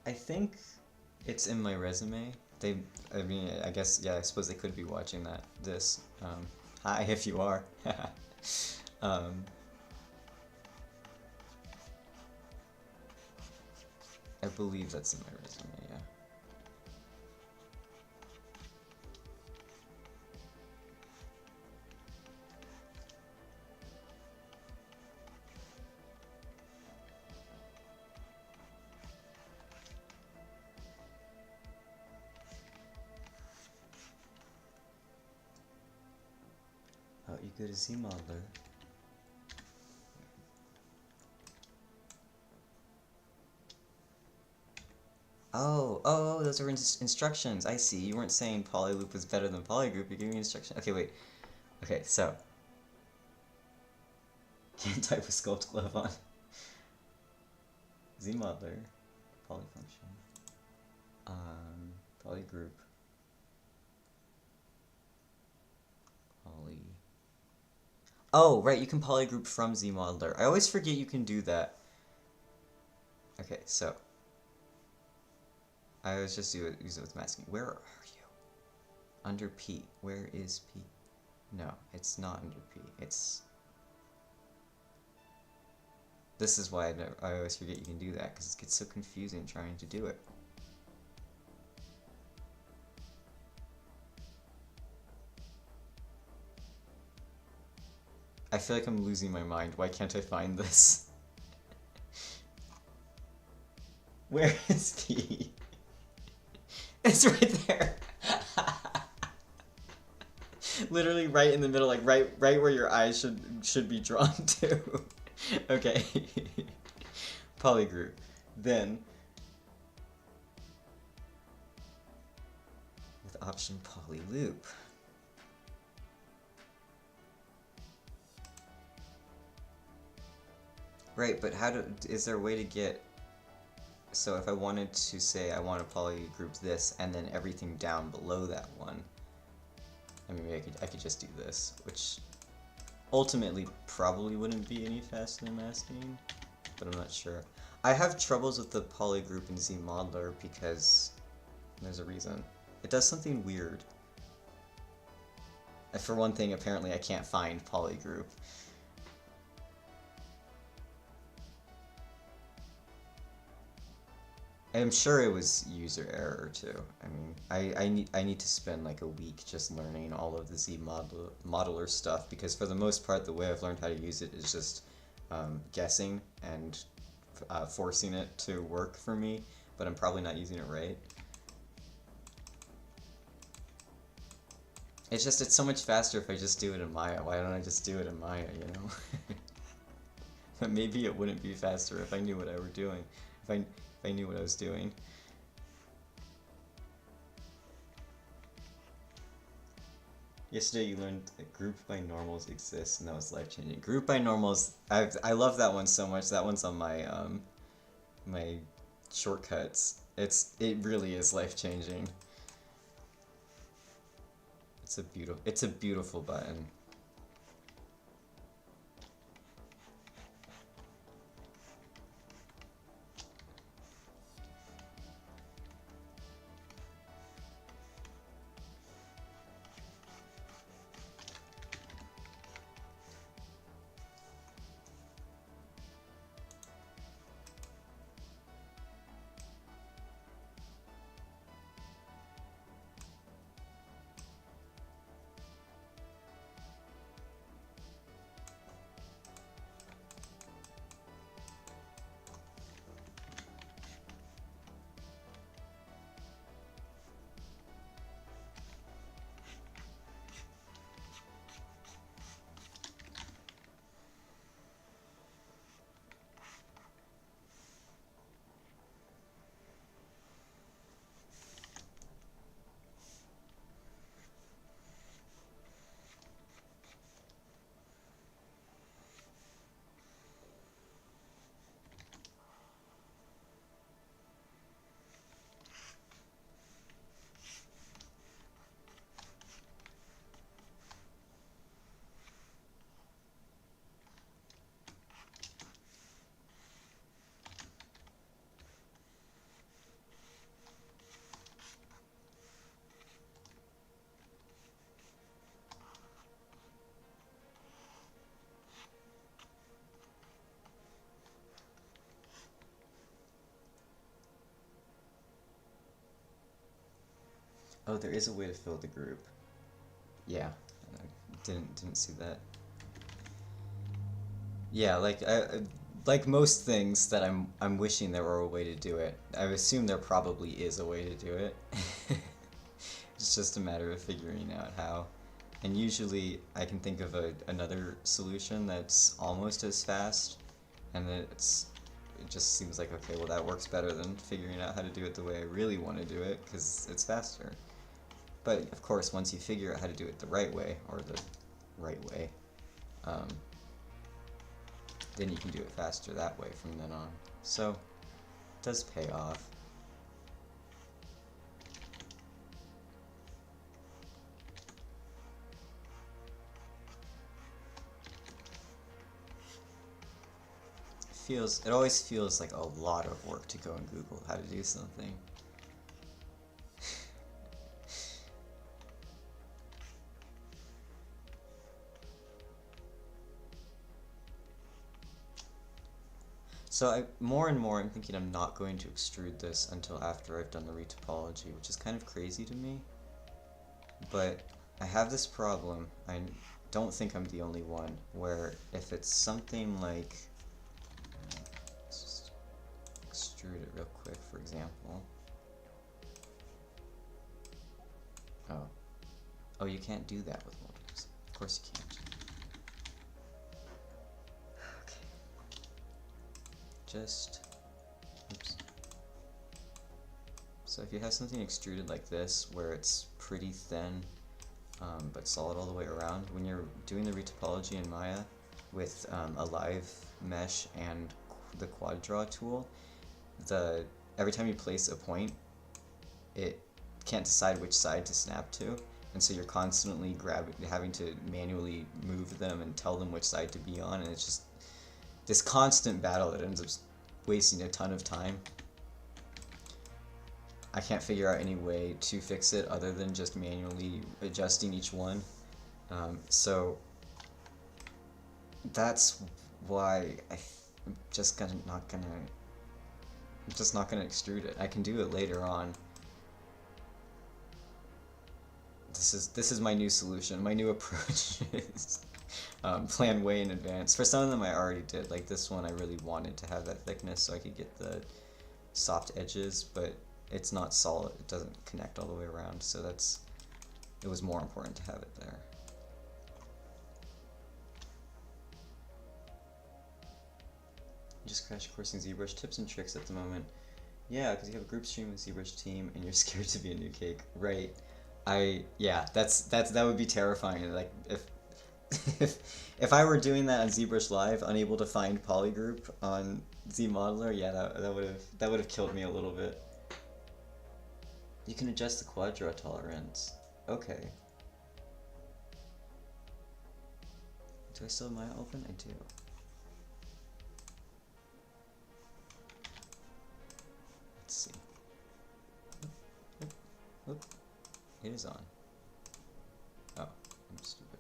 I think it's in my resume. I mean, I guess, yeah, I suppose they could be watching this. Hi, if you are. I believe that's in my resume, yeah. Oh, you go to ZModeler. Oh, those are instructions. I see. You weren't saying polyloop was better than polygroup. You're giving me instructions. Okay, wait. Okay, so. Can't type with Sculpt Glove on. ZModeler. Polyfunction. Polygroup. Poly. Oh, right, you can polygroup from ZModeler. I always forget you can do that. Okay, so. I always just use it with masking. Where are you? Under P. Where is P? No, it's not under P. It's... This is why I always forget you can do that, because it gets so confusing trying to do it. I feel like I'm losing my mind. Why can't I find this? Where is P? It's right there. Literally right in the middle, like right where your eyes should be drawn to. Okay. Polygroup. Then with option polyloop. Right, but is there a way to get, so if I wanted to say I want to polygroup this and then everything down below that one, I mean, maybe I could just do this, which ultimately probably wouldn't be any faster than masking, but I'm not sure. I have troubles with the polygroup in ZModeler because there's a reason. It does something weird. And for one thing, apparently I can't find polygroup. I'm sure it was user error too. I mean, I need to spend like a week just learning all of the ZModeler stuff, because for the most part the way I've learned how to use it is just guessing and forcing it to work for me, but I'm probably not using it right. It's so much faster if I just do it in Maya. Why don't I just do it in Maya, you know? But maybe it wouldn't be faster if I knew what I were doing. If I knew what I was doing. Yesterday you learned that group by normals exists, and that was life-changing. Group by normals, I love that one so much. That one's on my my shortcuts. It really is life-changing. It's a beautiful button. Oh, there is a way to fill the group. Yeah, I didn't see that. Yeah, like most things that I'm wishing there were a way to do it. I assume there probably is a way to do it. It's just a matter of figuring out how. And usually I can think of another solution that's almost as fast, and it just seems like, okay, well that works better than figuring out how to do it the way I really want to do it, because it's faster. But of course, once you figure out how to do it the right way, or the right way, um, then you can do it faster that way from then on. So, it does pay off. It always feels like a lot of work to go and Google how to do something. So more and more I'm thinking I'm not going to extrude this until after I've done the retopology, which is kind of crazy to me. But I have this problem, I don't think I'm the only one, where if it's something like, let's just extrude it real quick, for example. Oh, you can't do that with moldings. Of course you can't. Just, oops. So if you have something extruded like this, where it's pretty thin, but solid all the way around, when you're doing the retopology in Maya with a live mesh and the quad draw tool, every time you place a point, it can't decide which side to snap to, and so you're constantly having to manually move them and tell them which side to be on, and it's just this constant battle that ends up wasting a ton of time. I can't figure out any way to fix it other than just manually adjusting each one. So that's why I'm just not gonna extrude it. I can do it later on. This is my new solution. My new approach is plan way in advance. For some of them I already did. Like this one I really wanted to have that thickness so I could get the soft edges, but it's not solid. It doesn't connect all the way around, so it was more important to have it there. Just crash coursing ZBrush tips and tricks at the moment. Yeah, because you have a group stream with ZBrush team and you're scared to be a new cake. Right. Yeah, that would be terrifying. Like if I were doing that on ZBrush Live, unable to find polygroup on ZModeler, yeah, that would have killed me a little bit. You can adjust the quad draw tolerance. Okay. Do I still have Maya open? I do. Let's see. Oop. It is on. Oh, I'm stupid.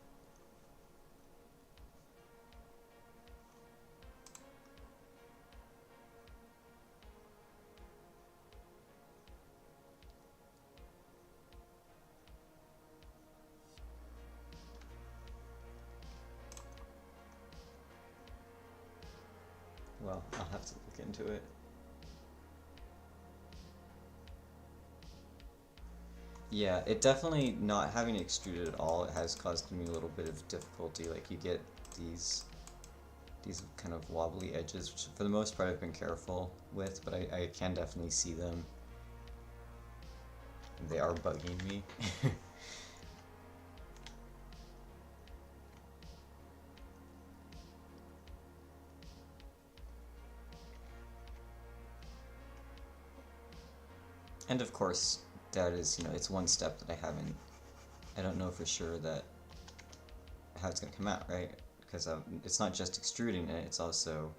Well, I'll have to look into it. Yeah, it definitely, not having it extruded at all, it has caused me a little bit of difficulty. Like you get these kind of wobbly edges, which for the most part I've been careful with, but I can definitely see them. They are bugging me. And of course, that is, it's one step that I don't know for sure how it's going to come out, right? Because it's not just extruding it, it's also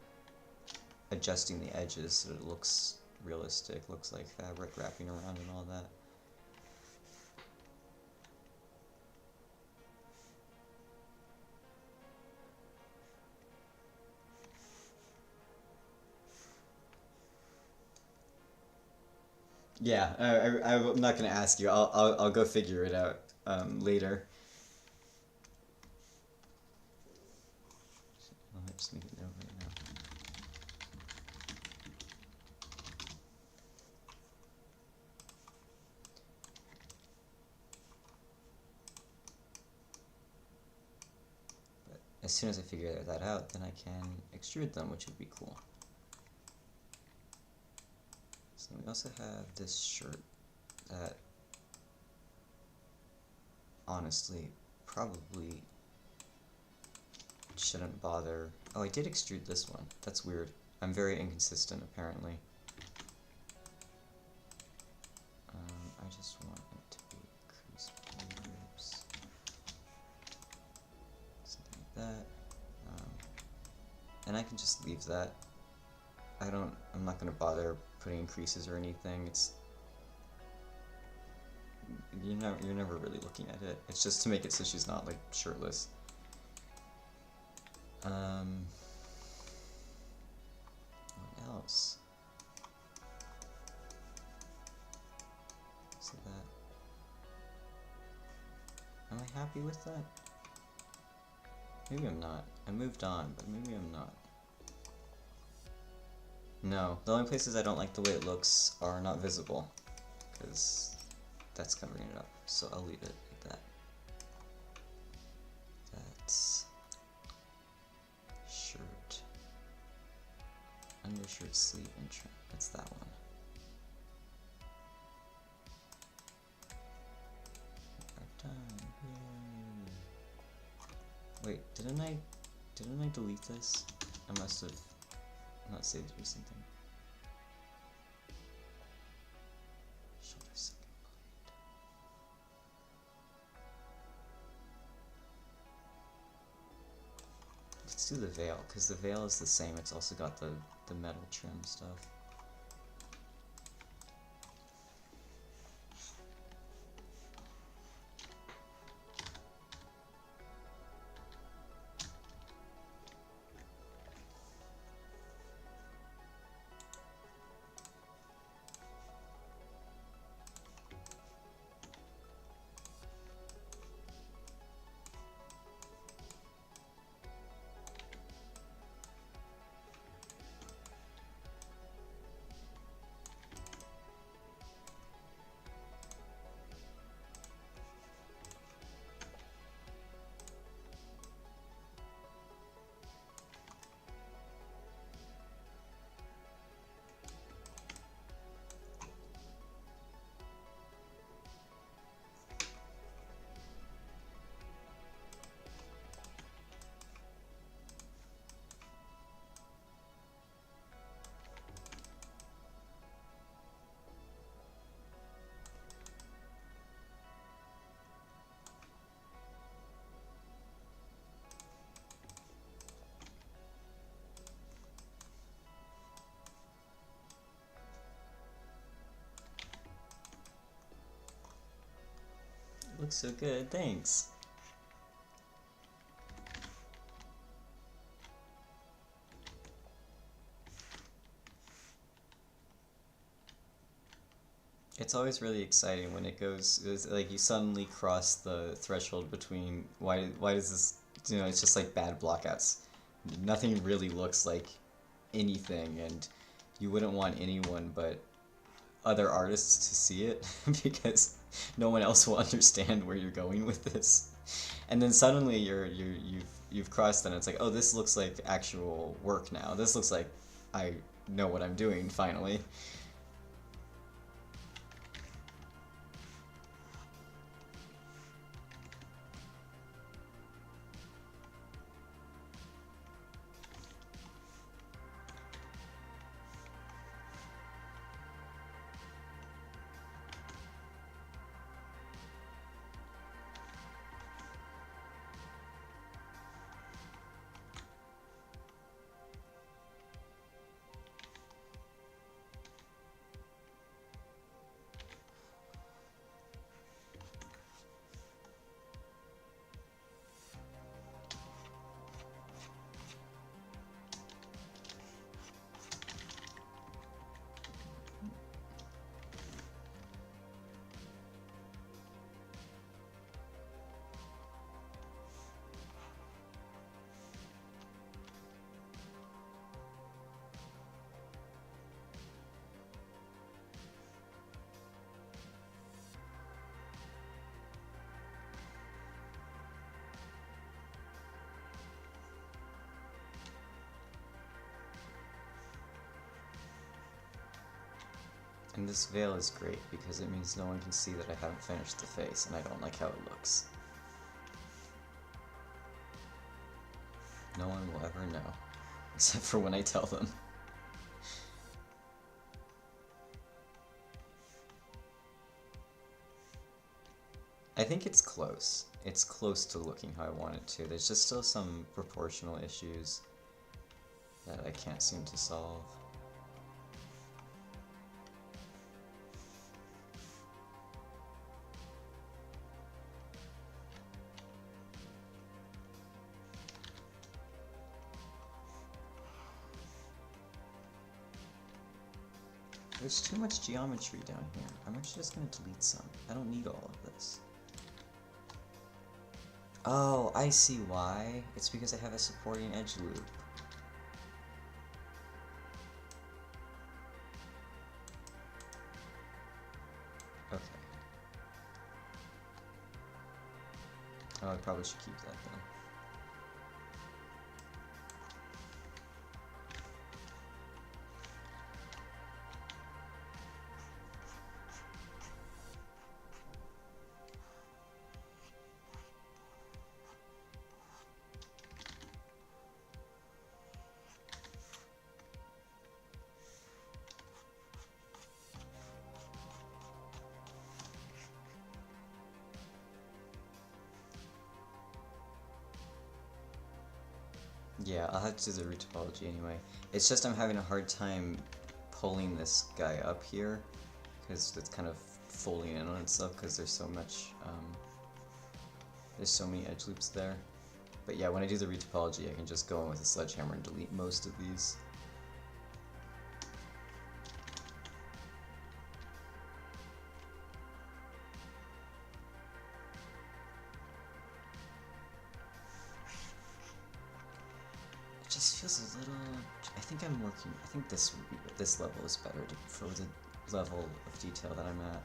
adjusting the edges so that it looks realistic, looks like fabric wrapping around and all that. Yeah, I'm not gonna ask you. I'll go figure it out later. I'll just make a note right now. But as soon as I figure that out, then I can extrude them, which would be cool. So we also have this shirt that honestly probably shouldn't bother. Oh, I did extrude this one. That's weird. I'm very inconsistent, apparently. I just want it to be crease ribs. Something like that. And I can just leave that. I'm not gonna bother putting creases or anything. You're never really looking at it. It's just to make it so she's not like shirtless. What else? So that. Am I happy with that? Maybe I'm not. I moved on, but maybe I'm not. No, the only places I don't like the way it looks are not visible, because that's covering it up. So I'll leave it like that. That's shirt, undershirt, sleeve, and trim. That's that one. Done. Yay. Wait, didn't I delete this? I must have not saved it or something. Shoulder second blade. Let's do the veil, because the veil is the same. It's also got the metal trim stuff. Looks so good, thanks. It's always really exciting when it's like you suddenly cross the threshold between why does this, it's just like bad blockouts. Nothing really looks like anything, and you wouldn't want anyone but other artists to see it because no one else will understand where you're going with this. And then suddenly you've crossed, and it's like, oh, this looks like actual work now. This looks like I know what I'm doing finally. And this veil is great because it means no one can see that I haven't finished the face, and I don't like how it looks. No one will ever know, except for when I tell them. I think it's close. It's close to looking how I want it to. There's just still some proportional issues that I can't seem to solve. There's too much geometry down here. I'm actually just going to delete some. I don't need all of this. Oh, I see why. It's because I have a supporting edge loop. Okay. Oh, I probably should keep that then. Yeah, I'll have to do the retopology anyway. It's just I'm having a hard time pulling this guy up here, because it's kind of folding in on itself because there's so much, there's so many edge loops there. But yeah, when I do the retopology, I can just go in with a sledgehammer and delete most of these. It just feels a little. I think this level is better for the level of detail that I'm at.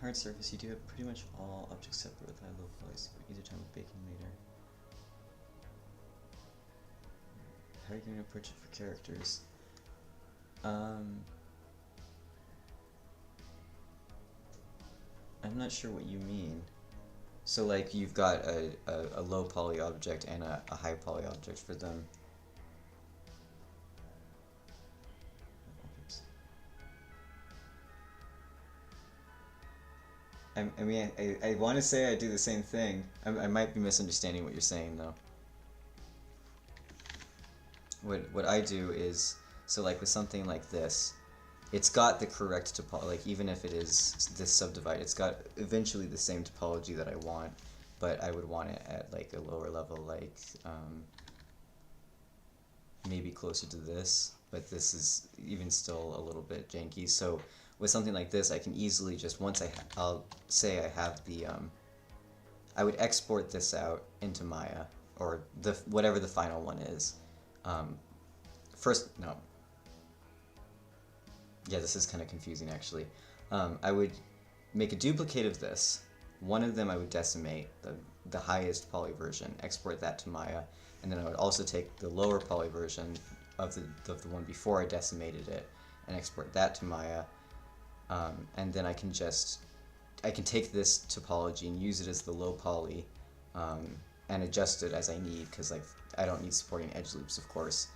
Hard surface, you do have pretty much all objects separate with high low polys, either time with baking later. How are you going to approach it for characters? I'm not sure what you mean. So like you've got a low poly object and a high poly object for them. I mean, I want to say I do the same thing. I might be misunderstanding what you're saying, though. What I do is, so like with something like this, it's got the correct topology, like even if it is this subdivide, it's got eventually the same topology that I want, but I would want it at like a lower level, like maybe closer to this, but this is even still a little bit janky. So with something like this, I can easily just, once I'll say I have the, I would export this out into Maya, or whatever the final one is. No. Yeah, this is kind of confusing actually. I would make a duplicate of this. One of them I would decimate, the highest poly version, export that to Maya, and then I would also take the lower poly version of the one before I decimated it and export that to Maya. And then I can take this topology and use it as the low poly, and adjust it as I need, because like I don't need supporting edge loops, of course,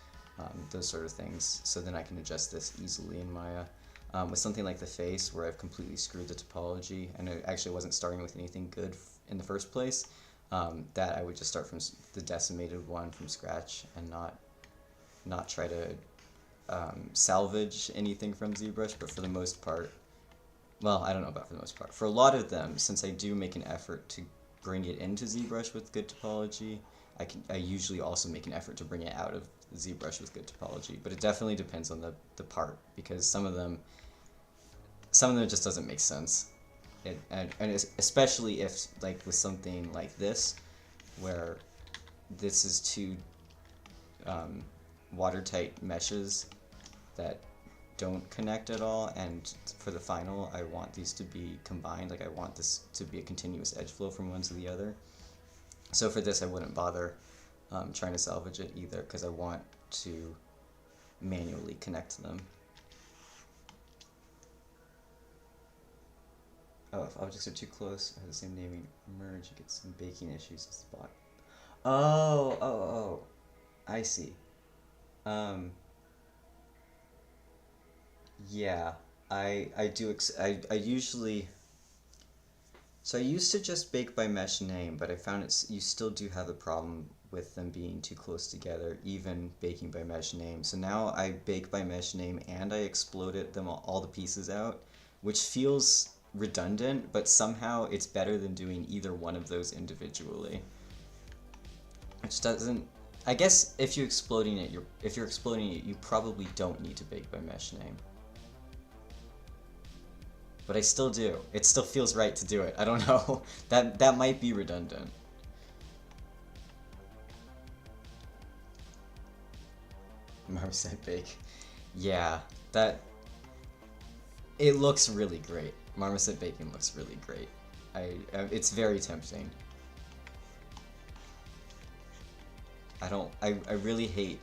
those sort of things. So then I can adjust this easily in Maya. With something like the face, where I've completely screwed the topology, and I actually wasn't starting with anything good in the first place, that I would just start from the decimated one from scratch and not try to salvage anything from ZBrush, but for the most part, well, I don't know about for the most part. For a lot of them, since I do make an effort to bring it into ZBrush with good topology, I usually also make an effort to bring it out of ZBrush with good topology. But it definitely depends on the part, because some of them it just doesn't make sense. And especially if, like, with something like this, where this is two watertight meshes that don't connect at all, and for the final I want these to be combined, like I want this to be a continuous edge flow from one to the other. So for this I wouldn't bother trying to salvage it either, because I want to manually connect them. Oh, if objects are too close or have the same naming merge, you get some baking issues as the bot. Oh, I see. Yeah, I usually, so I used to just bake by mesh name, but I found you still do have a problem with them being too close together, even baking by mesh name. So now I bake by mesh name and I exploded them all the pieces out, which feels redundant, but somehow it's better than doing either one of those individually. Which doesn't, I guess if you're exploding it, you probably don't need to bake by mesh name. But I still do. It still feels right to do it. I don't know. That might be redundant. Marmoset bake. Yeah, it looks really great. Marmoset baking looks really great. It's very tempting. I really hate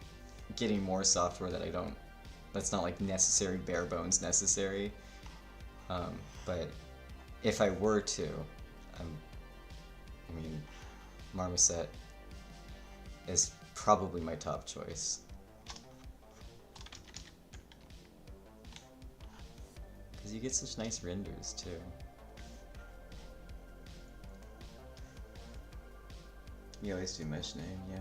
getting more software that's not like necessary, bare bones necessary. But if I were to, I mean, Marmoset is probably my top choice. Because you get such nice renders too. You always do mesh name, yeah.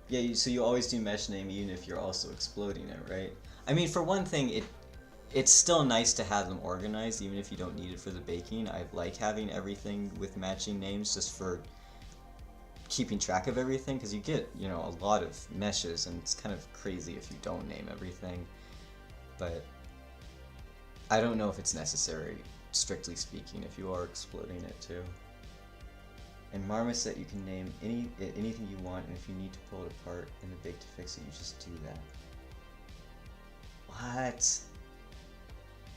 Yeah, so you always do mesh name even if you're also exploding it, right? I mean, for one thing, it's still nice to have them organized, even if you don't need it for the baking. I like having everything with matching names just for keeping track of everything, because you get, you know, a lot of meshes, and it's kind of crazy if you don't name everything. But I don't know if it's necessary, strictly speaking, if you are exploding it too. In Marmoset, you can name anything you want, and if you need to pull it apart in the bake to fix it, you just do that. What?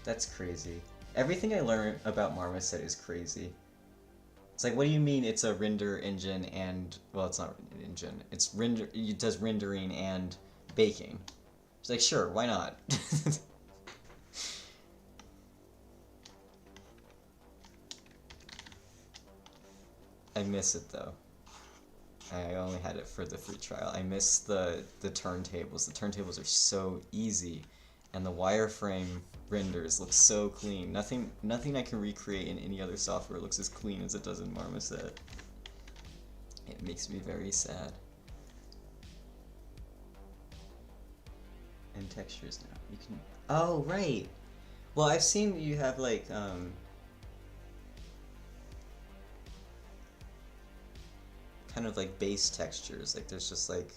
That's crazy. Everything I learn about Marmoset is crazy. It's like, what do you mean it's a render engine and, well, it's not an engine. It does rendering and baking. It's like, sure, why not? I miss it though. I only had it for the free trial. I miss the turntables. The turntables are so easy, and the wireframe renders look so clean. Nothing I can recreate in any other software looks as clean as it does in Marmoset. It makes me very sad. And textures now. You can. Oh, right. Well, I've seen you have like kind of like base textures. Like there's just like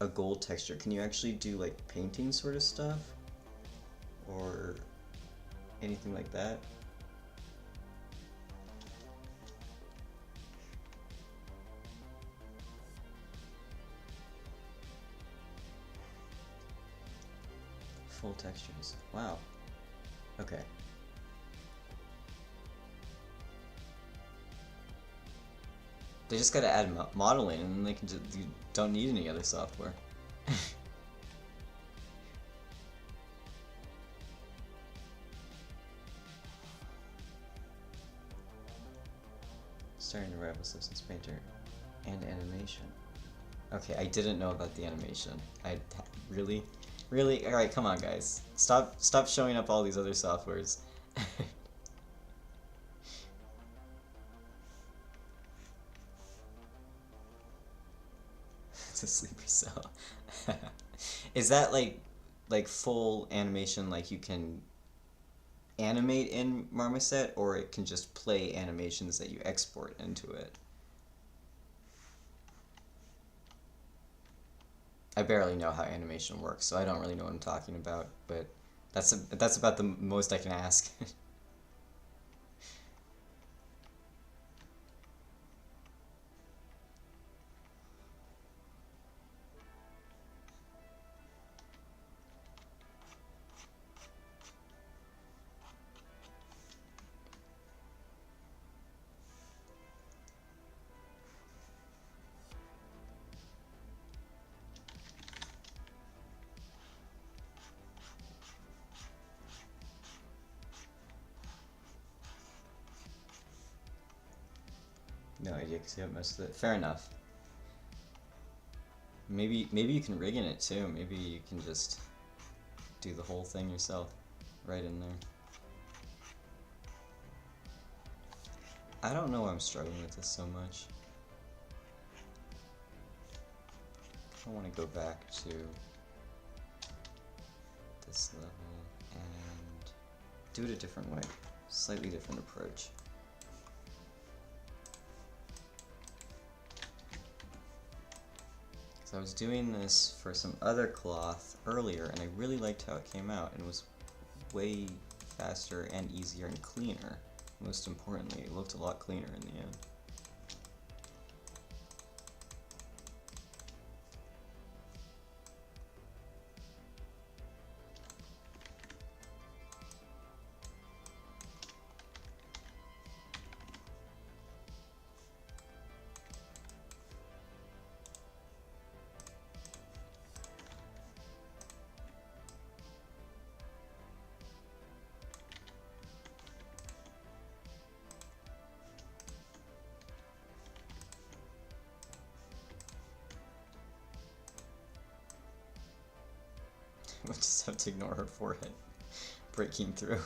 a gold texture. Can you actually do like painting sort of stuff? Or anything like that? Full textures. Wow. Okay. They just gotta add modeling, and then they can you don't need any other software. Starting to rival Substance Painter and animation. Okay, I didn't know about the animation. Really? Really? Alright, come on, guys. Stop showing up all these other softwares. It's a sleeper cell. Is that like full animation, like you can animate in Marmoset, or it can just play animations that you export into it? I barely know how animation works, so I don't really know what I'm talking about, but that's about the most I can ask. No idea, because you haven't messed with it. Fair enough. Maybe you can rig in it too. Maybe you can just do the whole thing yourself, right in there. I don't know why I'm struggling with this so much. I want to go back to this level and do it a different way. Slightly different approach. So I was doing this for some other cloth earlier, and I really liked how it came out, and it was way faster and easier and cleaner. Most importantly, it looked a lot cleaner in the end. We'll just have to ignore her forehead breaking through.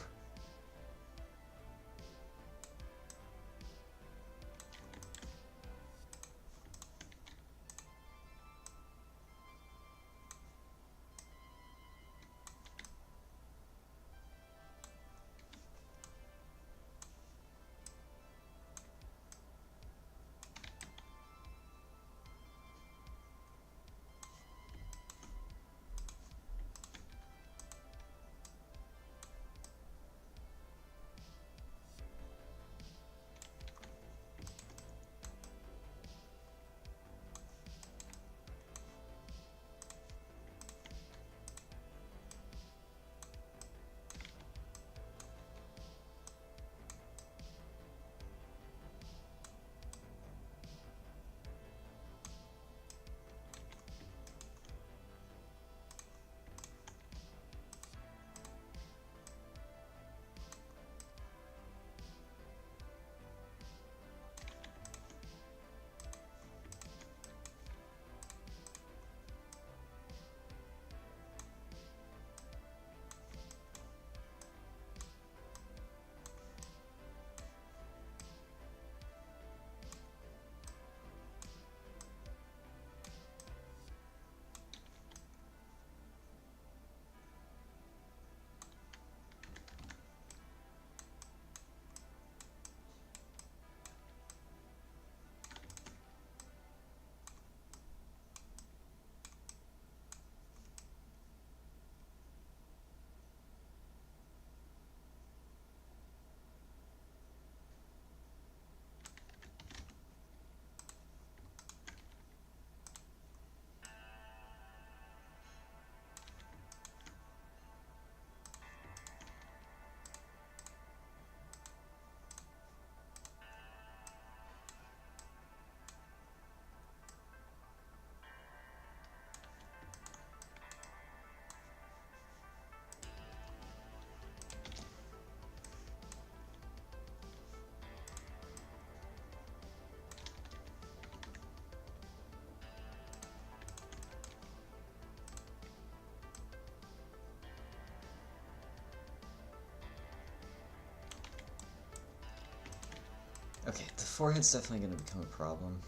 forehead's definitely going to become a problem.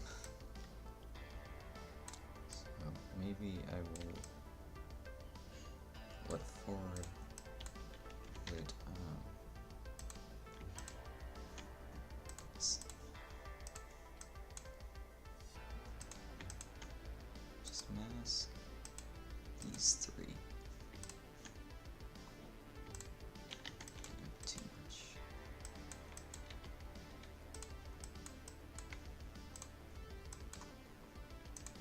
So maybe I will look forward with just mask these three. Not too much.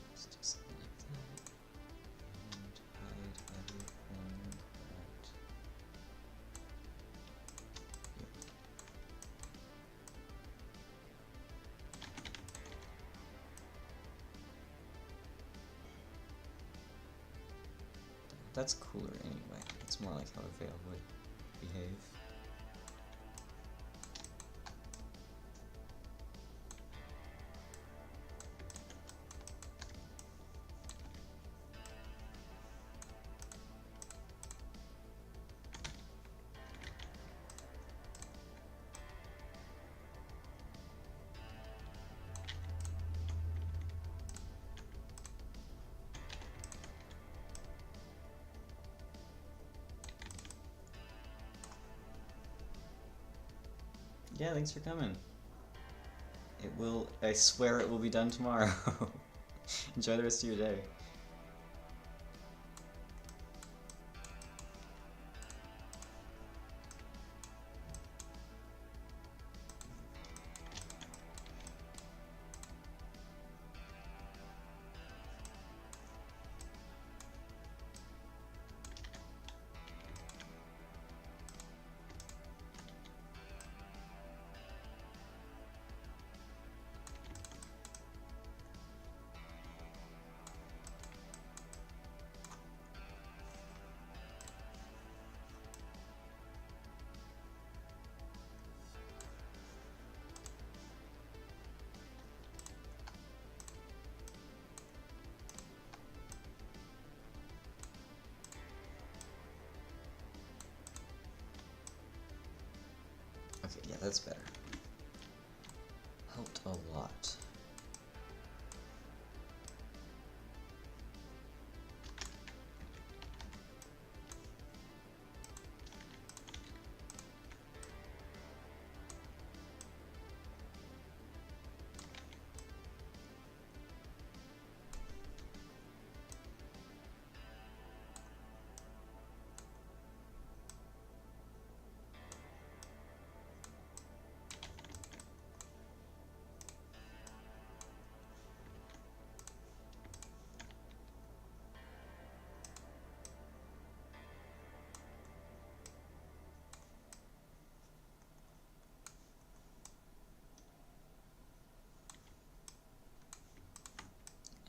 Let's do something like that. And hide everything but yep. That's cooler anyway. It's more like how a veil would behave. Yeah, thanks for coming. It will, I swear it will be done tomorrow. Enjoy the rest of your day. Okay, yeah, that's better. Helped a lot.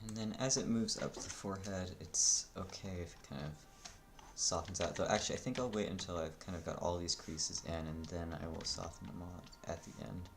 And then as it moves up the forehead, it's okay if it kind of softens out. Though actually, I think I'll wait until I've kind of got all these creases in, and then I will soften them all at the end.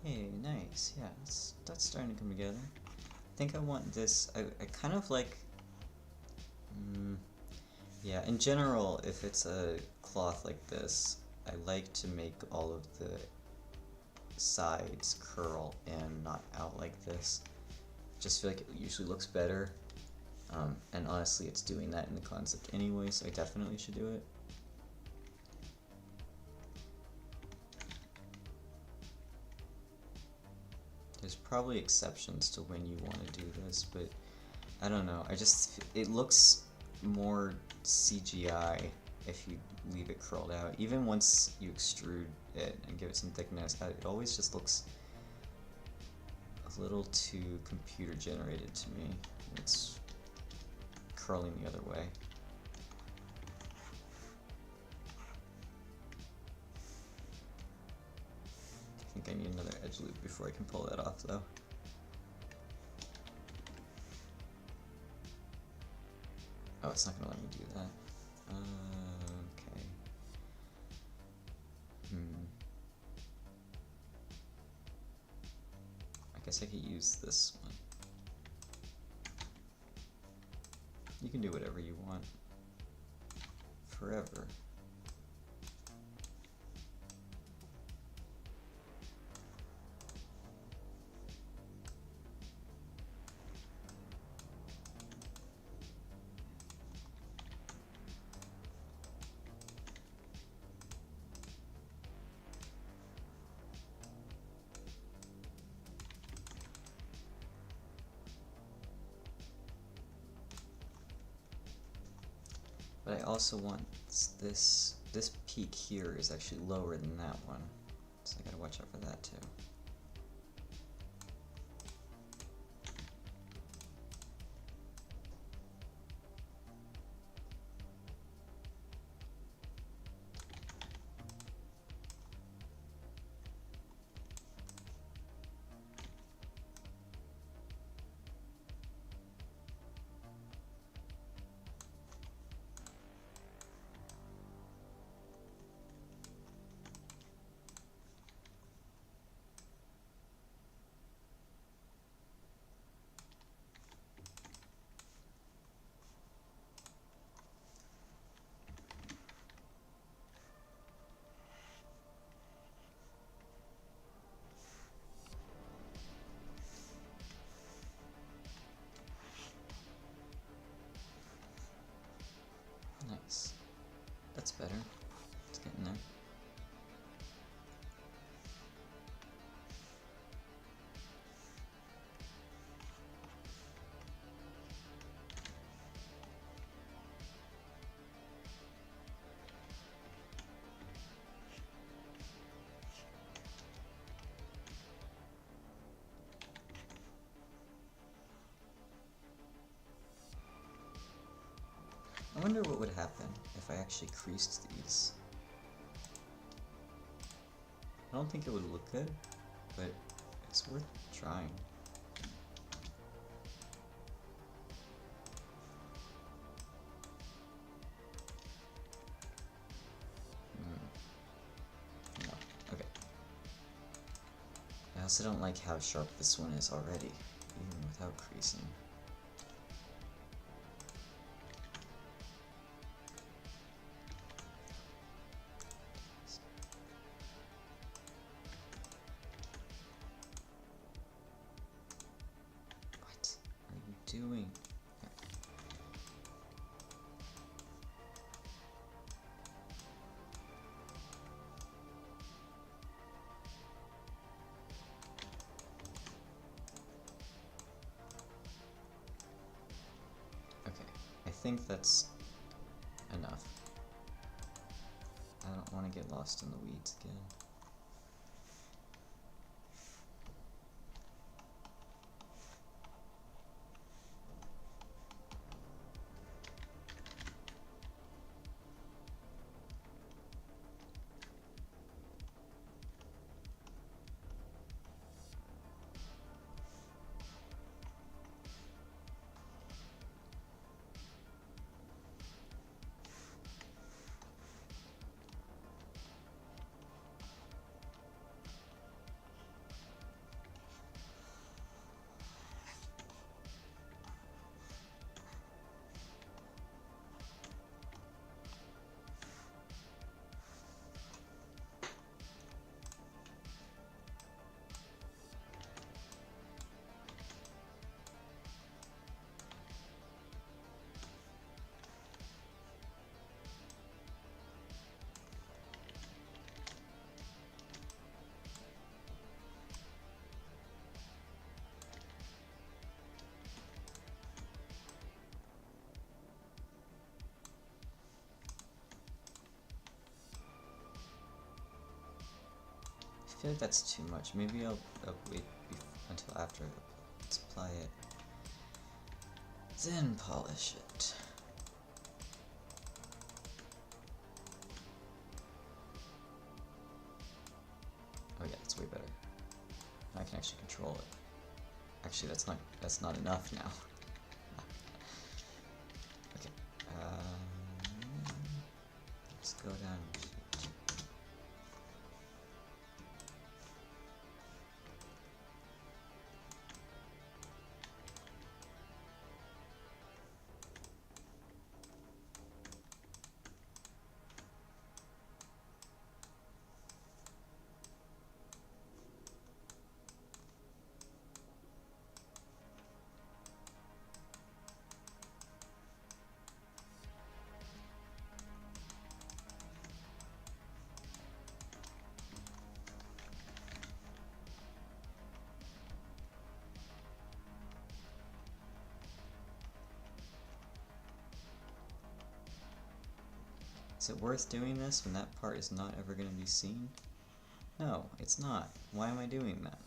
Hey, nice. Yeah, that's starting to come together. I think I want this. I kind of like. Yeah, in general, if it's a cloth like this, I like to make all of the sides curl and not out like this. Just feel like it usually looks better. And honestly, it's doing that in the concept anyway, so I definitely should do it. There's probably exceptions to when you want to do this, but I don't know. It looks more CGI if you leave it curled out. Even once you extrude it and give it some thickness, it always just looks a little too computer generated to me. It's curling the other way. I think I need another edge loop before I can pull that off though. Oh, it's not gonna let me do that. Okay. I guess I could use this one. You can do whatever you want. Forever. But I also want this peak here is actually lower than that one, so I gotta watch out for that too. Nice. That's better. It's getting there. I wonder what would happen if I actually creased these. I don't think it would look good, but it's worth trying. No, okay. I also don't like how sharp this one is already, even without creasing. Doing? Okay, I think that's enough. I don't want to get lost in the weeds again. feel like that's too much. Maybe I'll wait until after I apply it. Then polish it. Oh yeah, that's way better. I can actually control it. Actually, that's not enough now. Okay. Let's go down. Is it worth doing this when that part is not ever going to be seen? No, it's not. Why am I doing that?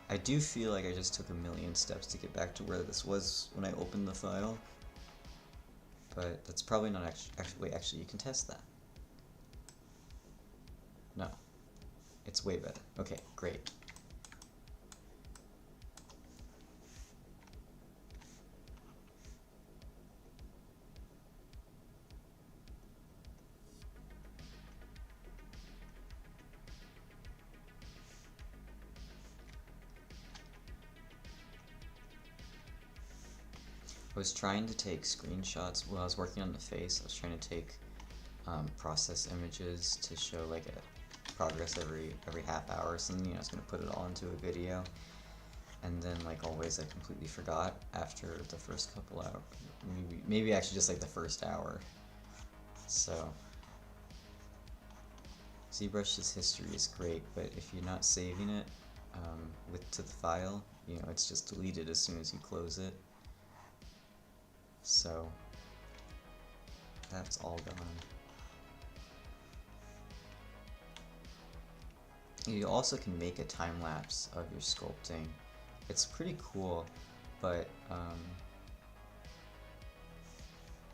I do feel like I just took a million steps to get back to where this was when I opened the file. But that's probably not actually you can test that. No. It's way better. Okay, great. I was trying to take screenshots while I was working on the face. I was trying to take process images to show like a progress every half hour or something. I was gonna put it all into a video, and then like always I completely forgot after the first couple hours. Maybe actually just like the first hour. So ZBrush's history is great, but if you're not saving it to the file, it's just deleted as soon as you close it. So that's all gone. You also can make a time lapse of your sculpting. It's pretty cool, but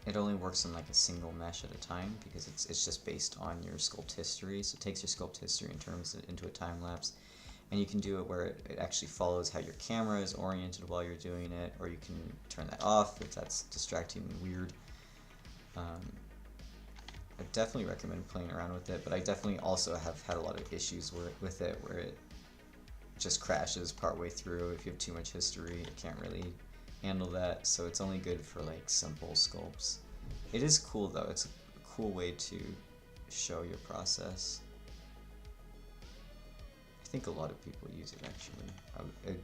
it only works on like a single mesh at a time because it's just based on your sculpt history. So it takes your sculpt history and turns it into a time lapse. And you can do it where it actually follows how your camera is oriented while you're doing it, or you can turn that off if that's distracting and weird. I definitely recommend playing around with it, but I definitely also have had a lot of issues with it where it just crashes partway through. If you have too much history, it can't really handle that, so it's only good for like simple sculpts. It is cool though, it's a cool way to show your process. I think a lot of people use it actually.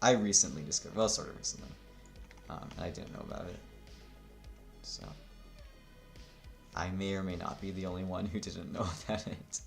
I recently discovered, well, sort of recently, and I didn't know about it. So I may or may not be the only one who didn't know about it.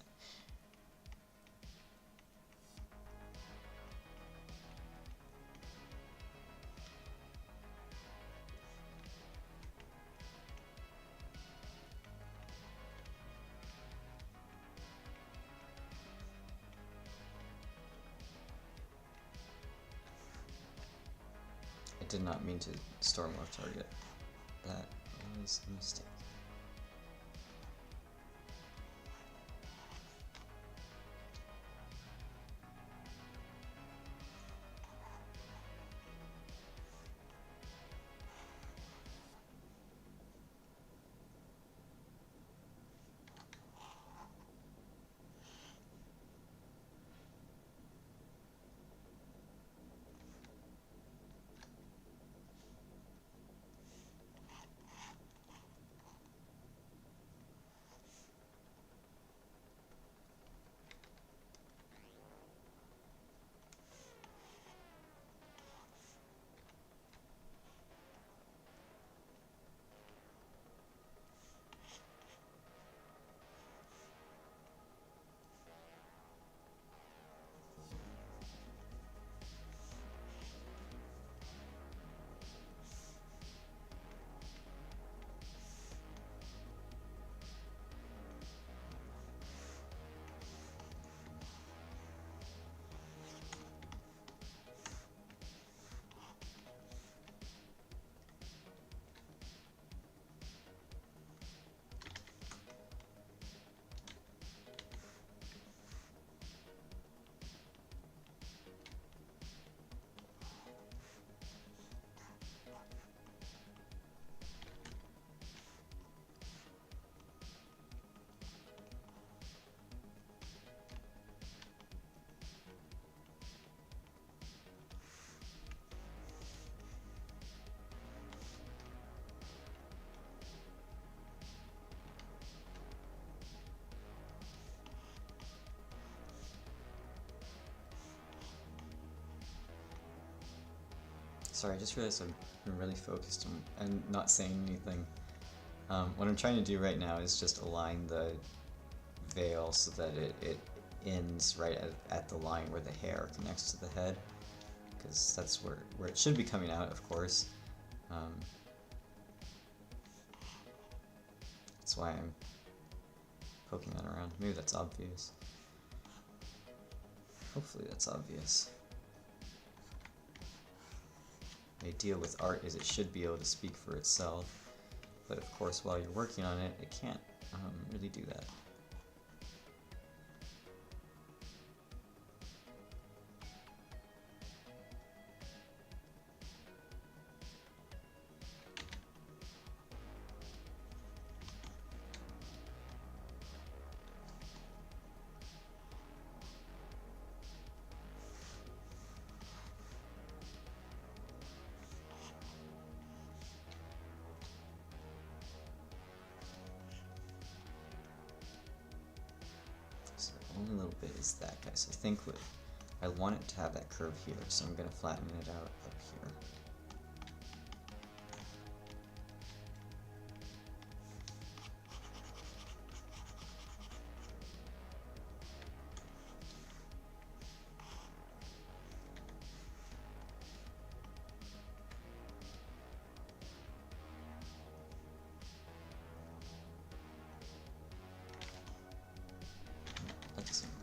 I did not mean to store more target. That was a mistake. Sorry, I just realized I've been really focused on and not saying anything. What I'm trying to do right now is just align the veil so that it ends right at the line where the hair connects to the head, because that's where it should be coming out, of course. That's why I'm poking that around. Maybe that's obvious. Hopefully that's obvious. The idea with art is it should be able to speak for itself, but of course while you're working on it, it can't really do that. So only a little bit is that guy. So I think I want it to have that curve here, so I'm going to flatten it out up here. That doesn't work.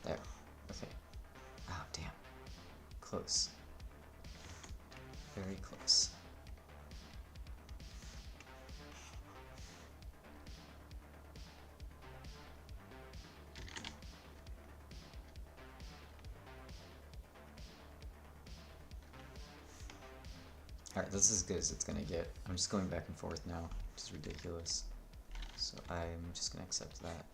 There. Okay. Oh, damn. Close. Very close. Alright, this is as good as it's gonna get. I'm just going back and forth now, which is ridiculous. So I'm just gonna accept that.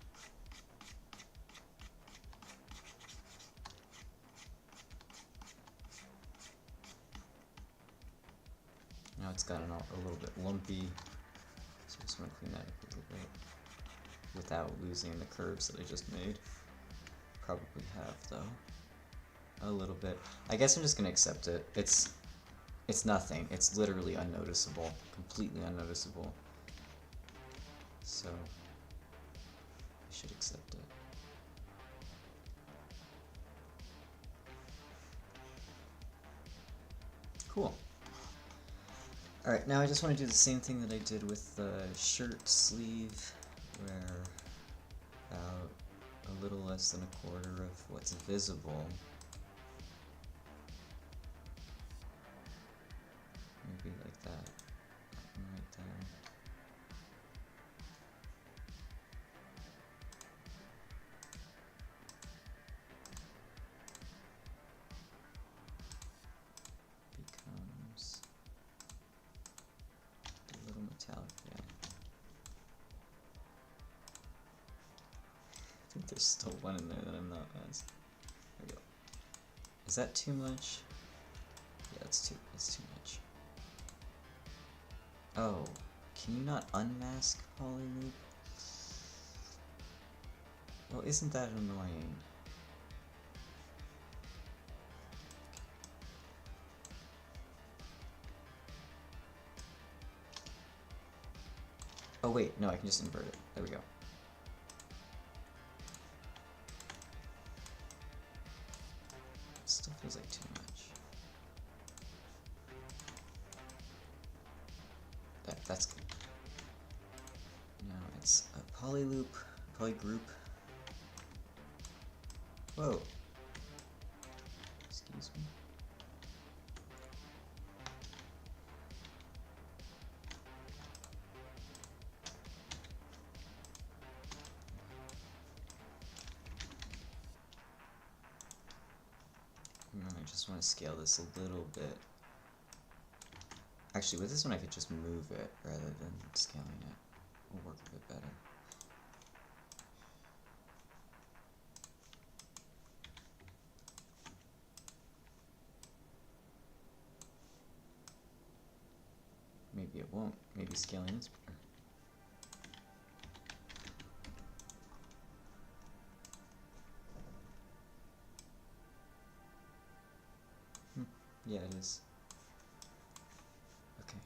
Now it's gotten a little bit lumpy, so I just want to clean that up a little bit without losing the curves that I just made. Probably have, though. A little bit. I guess I'm just gonna accept it. It's nothing. It's literally unnoticeable. Completely unnoticeable. So I should accept it. Cool. Alright, now I just want to do the same thing that I did with the shirt sleeve, where about a little less than a quarter of what's visible. Maybe like that. Right there. Becomes a little metallic there. I think there's still one in there that I'm not as. There we go. Is that too much? Yeah, that's too much. Oh, can you not unmask Polyloop? Well, isn't that annoying? Oh wait, no, I can just invert it. There we go. That's good. Now it's a polyloop, polygroup. Whoa. Excuse me. I just want to scale this a little bit. Actually, with this one I could just move it rather than scaling it. Will work a bit better. Maybe it won't. Maybe scaling is better. Yeah, it is. Okay.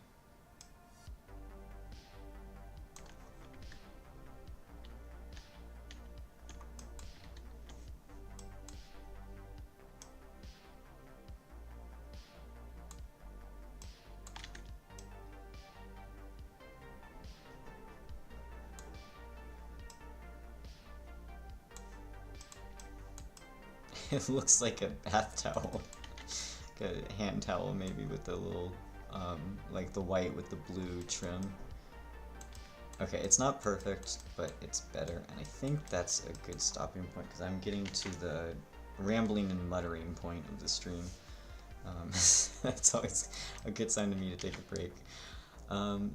It looks like a bath towel. Like a hand towel maybe with the little, like the white with the blue trim. Okay, it's not perfect, but it's better, and I think that's a good stopping point, because I'm getting to the rambling and muttering point of the stream. That's always a good sign to me to take a break.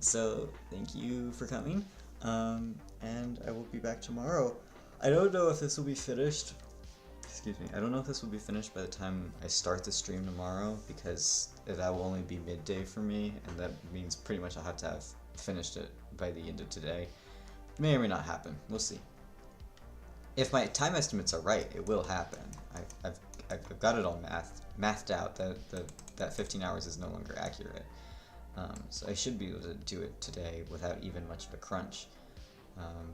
So, thank you for coming, and I will be back tomorrow. I don't know if this will be finished. Excuse me, I don't know if this will be finished by the time I start the stream tomorrow, because that will only be midday for me, and that means pretty much I'll have to have finished it by the end of today. May or may not happen, we'll see. If my time estimates are right, it will happen. I've got it all mathed out, that 15 hours is no longer accurate. So I should be able to do it today without even much of a crunch,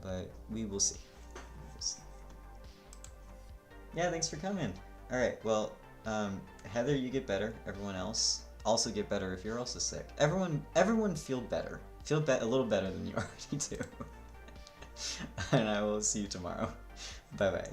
but we will see. Yeah, thanks for coming. Alright, well, Heather, you get better. Everyone else also get better if you're also sick. Everyone feel better. Feel a little better than you already do. And I will see you tomorrow. Bye-bye.